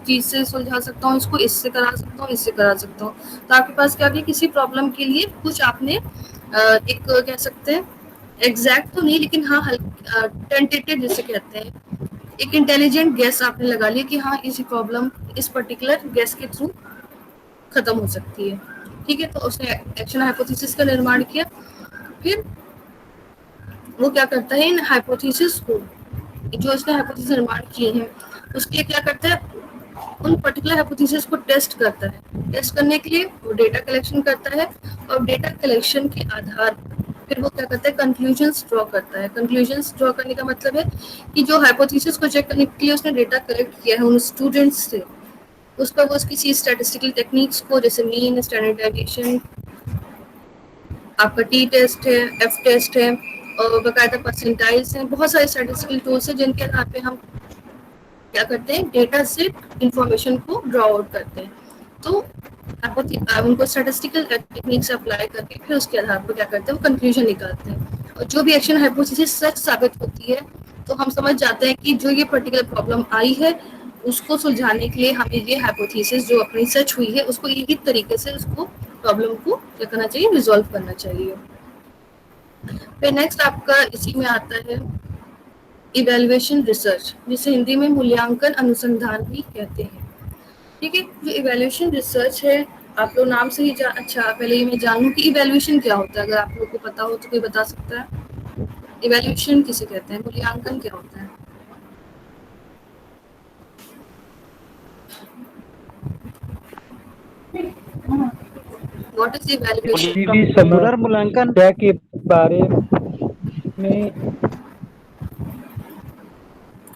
चीज से सुलझा सकता हूँ, इसको इससे करा सकता हूँ, इससे करा सकता हूँ। तो आपके पास क्या, किसी प्रॉब्लम के लिए कुछ आपने एक कह सकते हैं एग्जैक्ट तो नहीं, लेकिन हाँ टेंटेटिव जिसे कहते हैं, एक इंटेलिजेंट गैस आपने लगा लिया कि हाँ इसी प्रॉब्लम इस पर्टिकुलर गैस के थ्रू खत्म हो सकती है। ठीक है, तो उसने एक्शन हाइपोथेसिस का निर्माण किया। फिर वो क्या करता है, इन हाइपोथेसिस को, जो इसने हाइपोथेसिस निर्माण किए हैं उसके क्या करता है, उन पर्टिकुलर हाइपोथेसिस को टेस्ट करता है। टेस्ट करने के लिए वो डेटा कलेक्शन करता है, और डेटा कलेक्शन के आधार पर फिर वो क्या करता है, कंक्लूजन्स ड्रॉ करता है। कंक्लूजन्स ड्रॉ करने का मतलब है कि जो हाइपोथेसिस को चेक करने के लिए उसने डेटा कलेक्ट किया है उन स्टूडेंट्स से, उस पर वो किसी स्टैटिस्टिकल टेक्निक्स को, जैसे मीन, स्टैंडर्ड डेविएशन, आपका टी टेस्ट है, एफ टेस्ट है, और बकायदा परसेंटाइल्स हैं, बहुत सारे स्टैटिस्टिकल टूल्स हैं जिनके आधार पे हम क्या करते हैं, डेटा से इंफॉर्मेशन को ड्रॉ आउट करते हैं। तो उनको स्टैटिस्टिकल टेक्निक्स अप्लाई करके फिर उसके आधार पर क्या करते हैं, वो कंक्लूजन निकालते हैं। और जो भी एक्शन हाइपोथेसिस सच साबित होती है तो हम समझ जाते हैं कि जो ये पर्टिकुलर प्रॉब्लम आई है उसको सुलझाने के लिए हमें ये हाइपोथेसिस जो अपनी सच हुई है उसको यही तरीके से उसको प्रॉब्लम को क्या करना चाहिए, रिजॉल्व करना चाहिए। फिर नेक्स्ट आपका इसी में आता है इवैल्यूएशन रिसर्च, जिसे हिंदी में मूल्यांकन अनुसंधान भी कहते हैं। ठीक है, जो इवैल्यूएशन रिसर्च है, आप लोग नाम से ही अच्छा पहले मैं जानूं कि इवैल्यूएशन क्या होता है, अगर आप लोग को पता हो तो कोई बता सकता है। इवैल्यूएशन किसे कहते हैं, मूल्यांकन क्या होता है? What is evaluation? पुनर्मूल्यांकन के बारे में।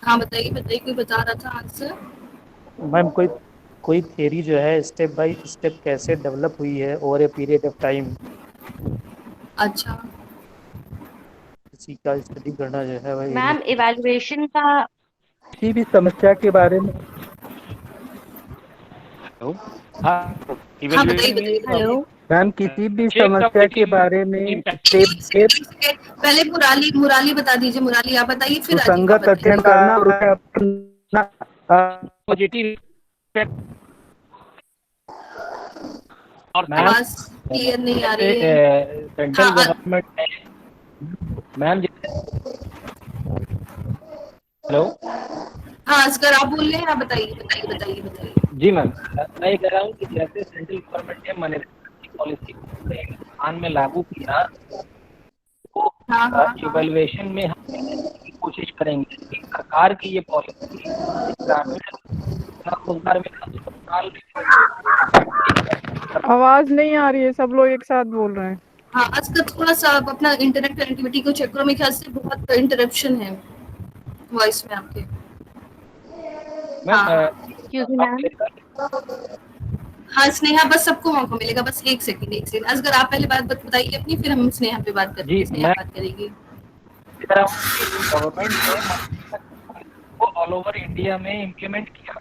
हाँ बताइए बताइए, कोई बता रहा था आंसर। मैम कोई थ्योरी जो है स्टेप बाय स्टेप कैसे डेवलप हुई है over a period of time, अच्छा, इसी का स्टडी करना जो है वही। मैम इवैल्यूएशन का किसी भी समस्या के बारे में। हाँ, हाँ बताइए बताइए। हेलो मैम किसी भी समस्या के बारे में पहले मुराली मुराली बता दीजिए, मुराली आप बताइए फिर सुसंगत अध्ययन करना और अपना पॉजिटिव और आवाज क्लियर नहीं आ रही है। Central government ma'am. हेलो, हाँ असगर आप बोल रहे हैं, आप बताइए बताइए बताइए बताइए। जी मैम, मैं ये कह रहा हूँ कि जैसे सेंट्रल गवर्नमेंट ने मॉनेटरी पॉलिसी को हिंदुस्तान में लागू किया, तो इवैल्यूएशन में हम की कोशिश करेंगे कि सरकार की ये पॉलिसी ग्रामीण रोजगार में आवाज नहीं आ रही है, सब लोग एक साथ बोल रहे हैं। हाँ असगर थोड़ा सा आप अपना इंटरनेट कनेक्टिविटी को चेक करो, मेरे ख्याल से बहुत इंटरप्शन है वॉइस में आपके। हाँ स्नेहा, बस सबको मौका मिलेगा, बस एक सेकंड। असगर आप पहले बात बताइए अपनी, फिर हम स्नेहा पे बात करेंगे। स्नेहा बात करेगी। गवर्नमेंट को ऑल ओवर इंडिया में इम्प्लीमेंट किया।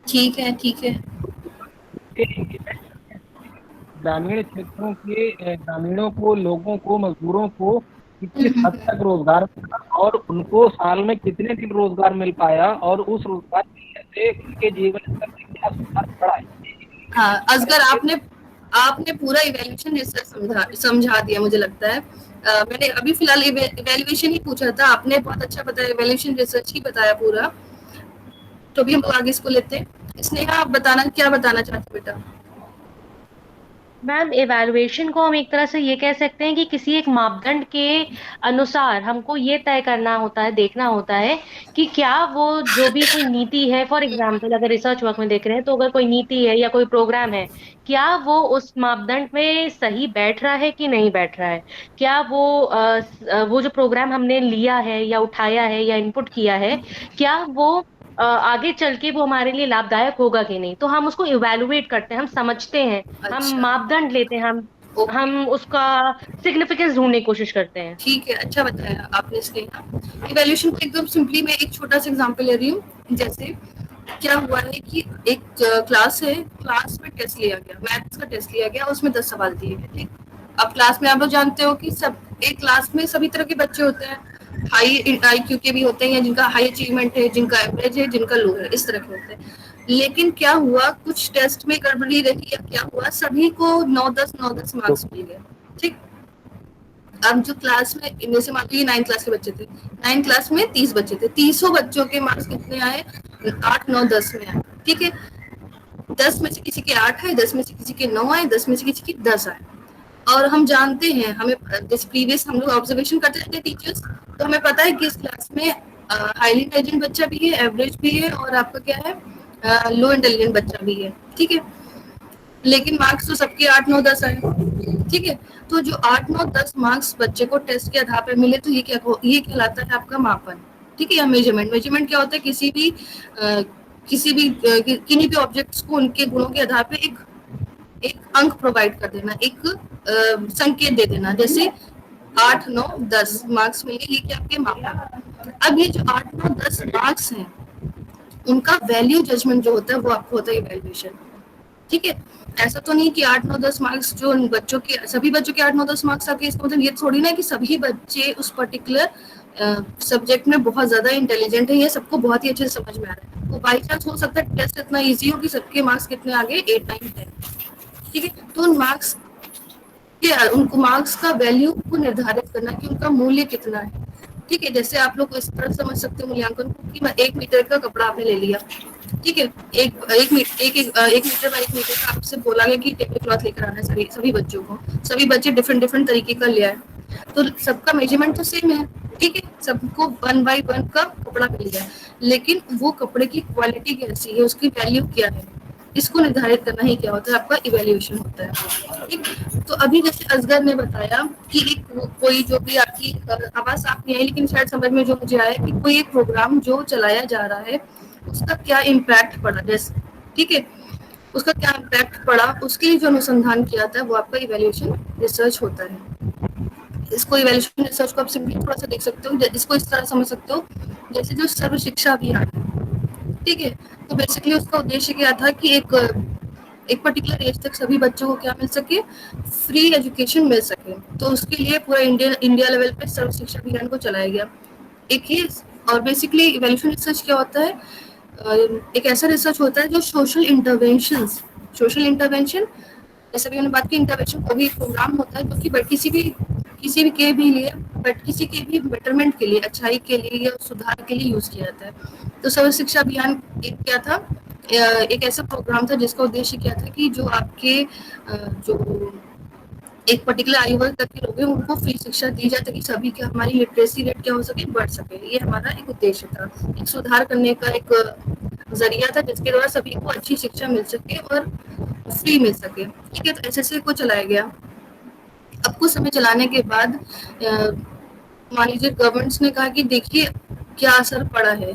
ठीक है ठीक है। ग्रामीण क्षेत्रों के ग्रामीणों को, लोगों को, मजदूरों को किस हद तक रोजगार मिला और उनको साल में कितने दिन रोजगार मिल पाया और उस रोजगार से उनके जीवन स्तर में क्या सुधार पड़ा है। हाँ असगर आपने पूरा इवैल्यूएशन रिसर्च समझा दिया मुझे लगता है। मैंने अभी फिलहाल इवैल्यूएशन ही पूछा था, आपने बहुत अच्छा बताया, इवैल्यूएशन रिसर्च ही बताया पूरा। तो भी हम आगे इसको लेते हैं। स्नेहा आप क्या बताना चाहते बेटा? मैम इवैल्यूएशन को हम एक तरह से ये कह सकते हैं कि किसी एक मापदंड के अनुसार हमको ये तय करना होता है, देखना होता है कि क्या वो जो भी कोई नीति है, फॉर एग्जाम्पल अगर रिसर्च वर्क में देख रहे हैं तो अगर कोई नीति है या कोई प्रोग्राम है, क्या वो उस मापदंड में सही बैठ रहा है कि नहीं बैठ रहा है। क्या वो जो प्रोग्राम हमने लिया है या उठाया है या इनपुट किया है, क्या वो आगे चल के वो हमारे लिए लाभदायक होगा कि नहीं, तो हम उसको इवेलुएट करते हैं, हम समझते हैं, हम अच्छा। मापदंड लेते हैं, ओके। हम उसका सिग्निफिकेंस ढूंढने की कोशिश करते हैं। ठीक है, अच्छा बताया आपने स्नेहा। इवैल्यूएशन को एकदम सिंपली मैं एक छोटा सा एग्जांपल ले रही हूँ। जैसे क्या हुआ है कि एक क्लास है, क्लास में टेस्ट लिया गया, मैथ्स का टेस्ट लिया गया, उसमें 10 सवाल दिए गए, ठीक। अब क्लास में आप लोग जानते हो कि सब एक क्लास में सभी तरह के बच्चे होते हैं, हाई आईक्यू के भी होते हैं, जिनका हाई अचीवमेंट है, जिनका एवरेज है, जिनका लो है, इस तरह के होते हैं। लेकिन क्या हुआ, कुछ टेस्ट में गड़बड़ी रही या क्या हुआ, सभी को 9-10 मार्क्स मिल गए, ठीक। अब जो क्लास में इनमें से मान लीजिए 9 क्लास के बच्चे थे, 9 क्लास में 30 बच्चे थे, 30 बच्चों के मार्क्स कितने आए, 8, 9, 10 में आए, ठीक है। 10 में से किसी के 8 आए, 10 में से किसी के 9 आए, 10 में से किसी के 10 आए। और हम जानते हैं, हमें जैसे प्रीवियस हम लोग ऑब्जर्वेशन करते रहते हैं टीचर्स, तो हमें पता है कि इस क्लास में हाईली इंटेलिजेंट बच्चा भी है, एवरेज भी है, और आपका क्या है, लो इंटेलिजेंट बच्चा भी है, ठीक है। लेकिन मार्क्स तो सबके 8, 9, 10 आए, ठीक है। तो जो 8, 9, 10 मार्क्स बच्चे को टेस्ट के आधार पर मिले, तो ये कहलाता है आपका मापन, ठीक है, या मेजरमेंट। मेजरमेंट क्या होता है, किसी भी किन्हीं भी ऑब्जेक्ट्स को उनके गुणों के आधार पर एक अंक प्रोवाइड कर देना, एक संकेत दे देना। जैसे 8, 9, 10 मार्क्स मिले, ये क्या आपके मापन। अब ये जो 8, 9, 10 मार्क्स हैं, उनका वैल्यू जजमेंट जो होता है वो आपको होता है इवैल्यूएशन, ठीक है। ऐसा तो नहीं कि 8, 9, 10 मार्क्स जो बच्चों के, सभी बच्चों के 8, 9, 10 मार्क्स आके, इसका मतलब ये थोड़ी ना कि सभी बच्चे उस पर्टिकुलर सब्जेक्ट में बहुत ज्यादा इंटेलिजेंट है, ये सबको बहुत ही अच्छे से समझ में आ रहा है। तो बाई चांस हो सकता है टेस्ट इतना इजी हो कि सबके मार्क्स कितने आ गए, 8, 9, 10, ठीक है। तो उन मार्क्स उनको मार्क्स का वैल्यू को निर्धारित करना कि उनका मूल्य कितना है, ठीक है। जैसे आप लोग इस तरह समझ सकते हो मूल्यांकन को कि 1 मीटर का कपड़ा आपने ले लिया, ठीक है। एक मीटर बाई 1 मीटर का आपसे बोला गया कि टेबल क्लॉथ लेकर आना है सभी बच्चों को। सभी बच्चे डिफरेंट तरीके का ले आए, तो सबका मेजरमेंट तो सेम है, ठीक है। सबको 1 बाई 1 का कपड़ा मिल गया, लेकिन वो कपड़े की क्वालिटी कैसी है, उसकी वैल्यू क्या है, इसको निर्धारित करना ही क्या होता है, आपका इवैल्यूएशन होता है, ठीक। तो अभी जैसे असगर ने बताया कि एक कोई जो भी आपकी आवाज साफ नहीं आई, लेकिन शायद समझ में जो मुझे आया कि कोई एक प्रोग्राम जो चलाया जा रहा है, उसका क्या इम्पैक्ट पड़ा, जैसे, ठीक है, उसका क्या इम्पैक्ट पड़ा, उसके लिए जो अनुसंधान किया था वो आपका इवैल्यूएशन रिसर्च होता है। इसको इवैल्यूएशन रिसर्च को आप सिंपली थोड़ा सा देख सकते हो, इसको इस तरह समझ सकते हो, जैसे जो सर्व शिक्षा अभियान है, ठीक है। तो बेसिकली उसका उद्देश्य क्या था कि एक पर्टिकुलर एज तक सभी बच्चों को क्या मिल सके, फ्री एजुकेशन मिल सके। तो उसके लिए पूरा इंडिया लेवल पे सर्व शिक्षा अभियान को चलाया गया एक ही। और बेसिकली इवैल्यूएशन रिसर्च क्या होता है, एक ऐसा रिसर्च होता है जो सोशल इंटरवेंशन, जैसे भी हमने बात की, इंटरवेंशन को भी एक प्रोग्राम होता है जो कि किसी भी के भी लिए, बट किसी के भी बेटरमेंट के लिए, अच्छाई के लिए या सुधार के लिए यूज किया जाता है। तो सर्व शिक्षा अभियान एक क्या था, एक ऐसा प्रोग्राम था जिसका उद्देश्य क्या था कि जो आपके जो एक पर्टिकुलर आयु वर्ग तक के लोग हैं उनको फ्री शिक्षा दी जाए, ताकि सभी का हमारी लिटरेसी रेट क्या हो सके, बढ़ सके। ये हमारा एक उद्देश्य था, एक सुधार करने का एक जरिया था जिसके द्वारा सभी को अच्छी शिक्षा मिल सके और फ्री मिल सके, ठीक है। तो ऐसे को चलाया गया। अब कुछ समय चलाने के बाद मान लीजिए गवर्नमेंट्स ने कहा कि देखिए क्या असर पड़ा है,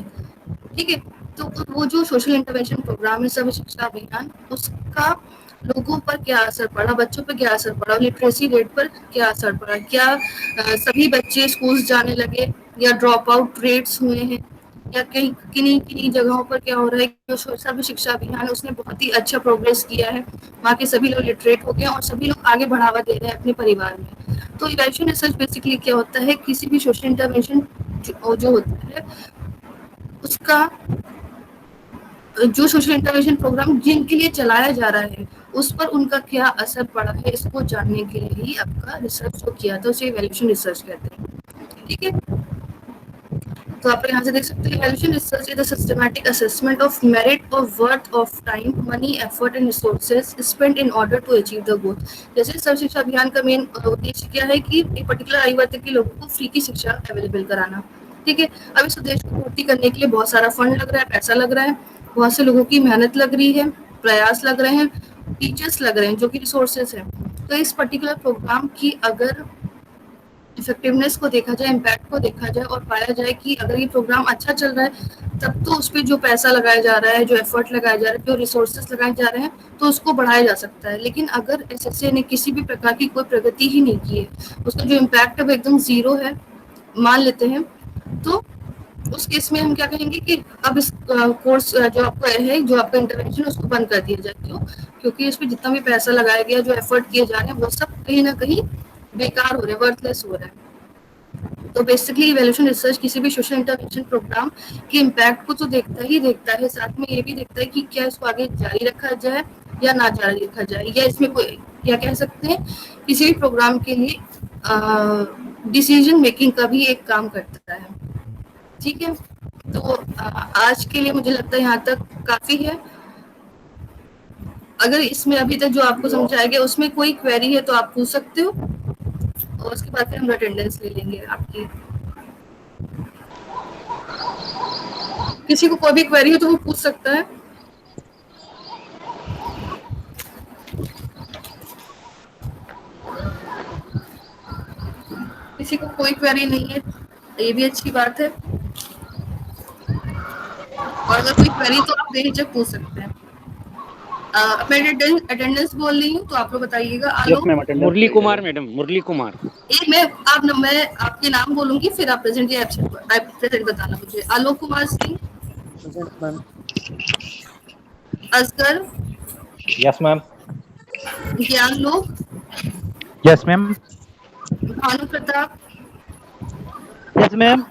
ठीक है। तो वो जो सोशल इंटरवेंशन प्रोग्राम है सर्व शिक्षा अभियान, उसका लोगों पर क्या असर पड़ा, बच्चों पर क्या असर पड़ा, लिटरेसी रेट पर क्या असर पड़ा, क्या सभी बच्चे स्कूल जाने लगे या ड्रॉप आउट रेट्स हुए हैं, या कहीं किन्हीं जगहों पर क्या हो रहा है, जो सर्व शिक्षा अभियान है उसने बहुत ही अच्छा प्रोग्रेस किया है, वहाँ के सभी लोग लिटरेट हो गए और सभी लोग आगे बढ़ावा दे रहे हैं अपने परिवार में। तो इवैल्यूएशन रिसर्च बेसिकली क्या होता है, किसी भी सोशल इंटरवेंशन जो होता है उसका, जो सोशल इंटरवेंशन प्रोग्राम जिनके लिए चलाया जा रहा है उस पर उनका क्या असर पड़ा है, इसको जानने के लिए ही आपका रिसर्च जो किया था उसे इवैल्यूएशन रिसर्च कहते हैं, ठीक है। तो आप यहाँ से देख सकते हैं, evaluation research is the systematic assessment of merit और worth of time, money, effort and resources spent in order to achieve the goal. जैसे सर्व शिक्षा अभियान का मेन उद्देश्य क्या है कि एक पर्टिकुलर आयु वर्ग के लोगों को फ्री की शिक्षा अवेलेबल कराना, ठीक है। अब इस उद्देश्य को पूर्ति करने के लिए बहुत सारा फंड लग रहा है, पैसा लग रहा है, बहुत से लोगों की मेहनत लग रही है, प्रयास लग रहे हैं, टीचर्स लग रहे हैं जो कि रिसोर्सेज हैं। तो इस पर्टिकुलर प्रोग्राम की अगर इफेक्टिवनेस को देखा जाए, इम्पैक्ट को देखा जाए और पाया जाए कि अगर ये प्रोग्राम अच्छा चल रहा है तब तो उस पर जो पैसा लगाया जा रहा है, जो एफर्ट लगाया जा रहा है, जो रिसोर्सेस लगाए जा रहे हैं तो उसको बढ़ाया जा सकता है। लेकिन अगर एसएसए ने किसी भी प्रकार की कोई प्रगति ही नहीं की है, उसका जो इम्पैक्ट है वो एकदम जीरो है मान लेते हैं, तो उस केस में हम क्या कहेंगे कि अब इस कोर्स जो आपका है, जो आपका इंटरवेंशन उसको बंद कर दिया जाए। क्यों? क्योंकि इस पे जितना भी पैसा लगाया गया, जो एफर्ट किए जा रहे हैं वो सब कहीं ना कहीं बेकार हो रहे हैं, वर्थलेस हो रहा है। तो बेसिकली इवैल्यूएशन रिसर्च किसी भी सोशल इंटरवेंशन प्रोग्राम के इम्पैक्ट को तो देखता है, साथ में ये भी देखता है कि क्या इसको आगे जारी रखा जाए या ना जारी रखा जाए, या इसमें कोई क्या कह सकते हैं, किसी भी प्रोग्राम के लिए डिसीजन मेकिंग का भी एक काम करता है। ठीक है, तो आज के लिए मुझे लगता है यहाँ तक काफी है। अगर इसमें अभी तक जो आपको समझाया गया उसमें कोई क्वेरी है तो आप पूछ सकते हो, और उसके बाद फिर हम अटेंडेंस ले लेंगे आपकी। किसी को कोई भी क्वेरी हो तो वो पूछ सकता है। किसी को कोई क्वेरी नहीं है, ये भी अच्छी बात है, और अगर कोई क्वेरी तो आप बेहिचक पूछ सकते हैं। मैं अटेंडेंस बोल रही हूँ तो आप लोग बताइएगा। आलोक, मुरली कुमार मैडम, मुरली कुमार। मैं आपके नाम बोलूंगी, फिर आप प्रेजेंट या एब्सेंट बताना मुझे। Alok Kumar Singh, Asghar, yes ma'am. ज्ञान लोक, yes ma'am. Bhanu Pratap, yes ma'am.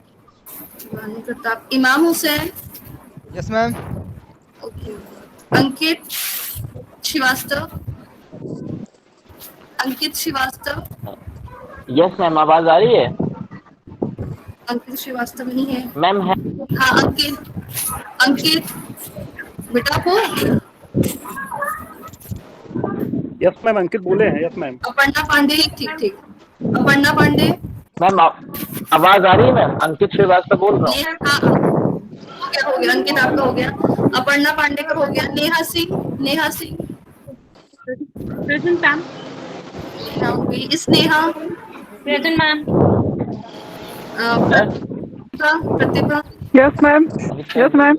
Bhanu Pratap, इमाम हुसैन, यस मैम। ओके, अंकित श्रीवास्तव, अंकित श्रीवास्तव, यस मैम, आवाज आ रही है? अंकित श्रीवास्तव नहीं है मैम है। हाँ, अंकित बेटा को। यस मैम, अंकित बोले हैं। Yes ma'am. अपर्णा पांडे, ठीक, अपर्णा पांडे। मैम आवाज आ रही है मैम? अंकित श्रीवास्तव बोल रहा हूँ। हाँ, हो गया अंकित, आपका हो गया। अपर्णा पांडे का हो गया। Neha Singh present ma'am. Sneha present ma'am. Pratibha, yes ma'am. Yes ma'am.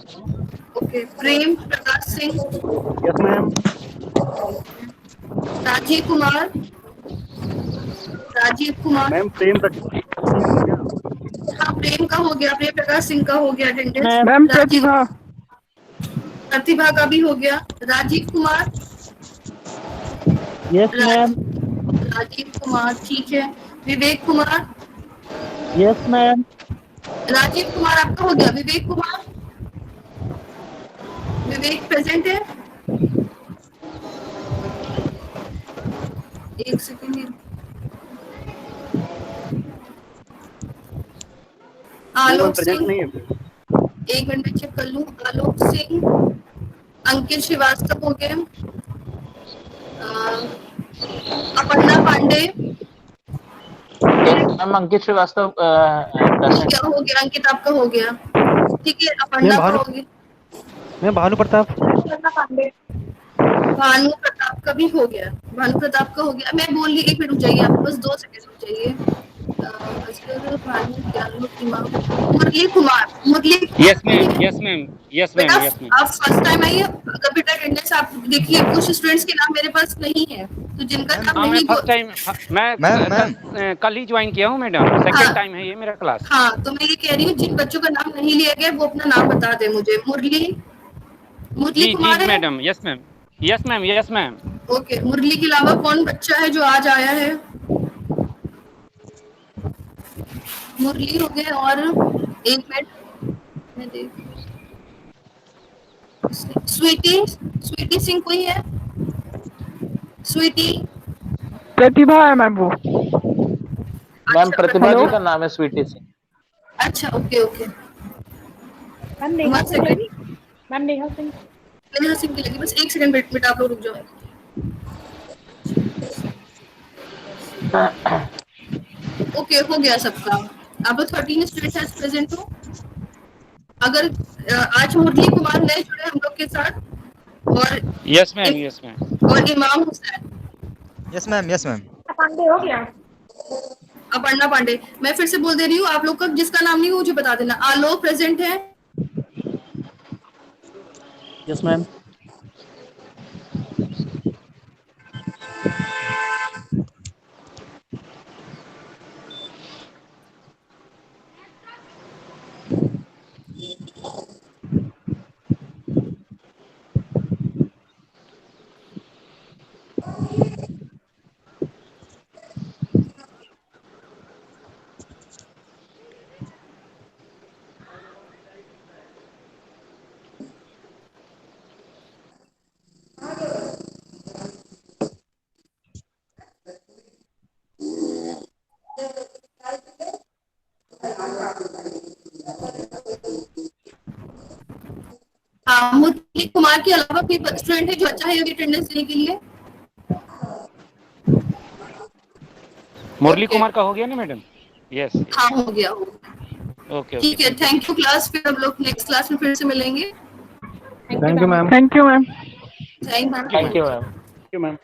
Okay, Prem Prakash Singh, yes ma'am. Rajeev Kumar ma'am Prem हाँ, प्रेम का हो गया, प्रेम प्रकाश सिंह का हो गया अटेंडेंस। मैम प्रतिभा का भी हो गया। Rajeev Kumar, yes ma'am. राजीव कुमार ठीक है। Vivek Kumar, yes ma'am. राजीव कुमार आपका हो गया। विवेक प्रेजेंट है? एक सेकेंड। आलोक सिंह, एक मिनट में चेक कर लूं। आलोक सिंह, अंकित श्रीवास्तव हो गए। अपर्णा पांडे, मैम अंकित श्रीवास्तव क्या हो गया? अंकित आपका हो गया, ठीक है। अपर्णा का हो गया। मैं भानु प्रताप। भानु प्रताप का भी हो गया। भानु प्रताप का हो गया। मैं बोल रही, एक मिनट रुक जाइए, आप बस 2 सेकंड रुक जाइए। मुरली कुमार, यस मैम। आप फर्स्ट टाइम आई है। कंप्यूटर अटेंडेंस आप देखिए, कुछ स्टूडेंट्स के नाम मेरे पास नहीं है, तो जिनका नाम नहीं, फर्स्ट टाइम मैं कल ही ज्वाइन किया हूँ मैडम। सेकंड टाइम है ये मेरा क्लास। हाँ, तो मैं ये कह रही हूँ जिन बच्चों का नाम नहीं लिया गया वो अपना नाम बता दे मुझे। Murali Kumar madam. Yes ma'am. Okay, Murali के अलावा कौन बच्चा है जो आज आया है? मुरली हो गए, और एक मिनट, स्वीटी सिंह कोई है? स्वीटी, प्रतिभा है मैम वो। मैम प्रतिभा जी का नाम है स्वीटी सिंह। अच्छा, ओके। मैम नेहा सिंह लगी। नेहा सिंह की लगी। बस एक सेकंड वेट, आप लोग रुक जाओ। ओके, हो गया सबका। अब 13 स्टूडेंट्स प्रेजेंट हो। अगर आज मुरली कुमार नए जुड़े हम लोग के साथ, और यस मैम। और इमाम हुसैन। Yes ma'am. पांडे हो गया। अपर्णा पांडे। मैं फिर से बोल दे रही हूँ, आप लोग का जिसका नाम नहीं हो मुझे बता देना। आलोक प्रेजेंट है? Yes ma'am. हाँ, मुरली कुमार के अलावा कोई स्टूडेंट है जो अच्छा है अटेंडेंस देने के लिए? मुरली कुमार का हो गया ना मैडम? यस। हाँ, हो गया। ओके। ठीक है, थैंक यू क्लास। फिर हम लोग नेक्स्ट क्लास में फिर से मिलेंगे। Thank you ma'am. Thank you, ma'am. Thank you ma'am. Thank you ma'am.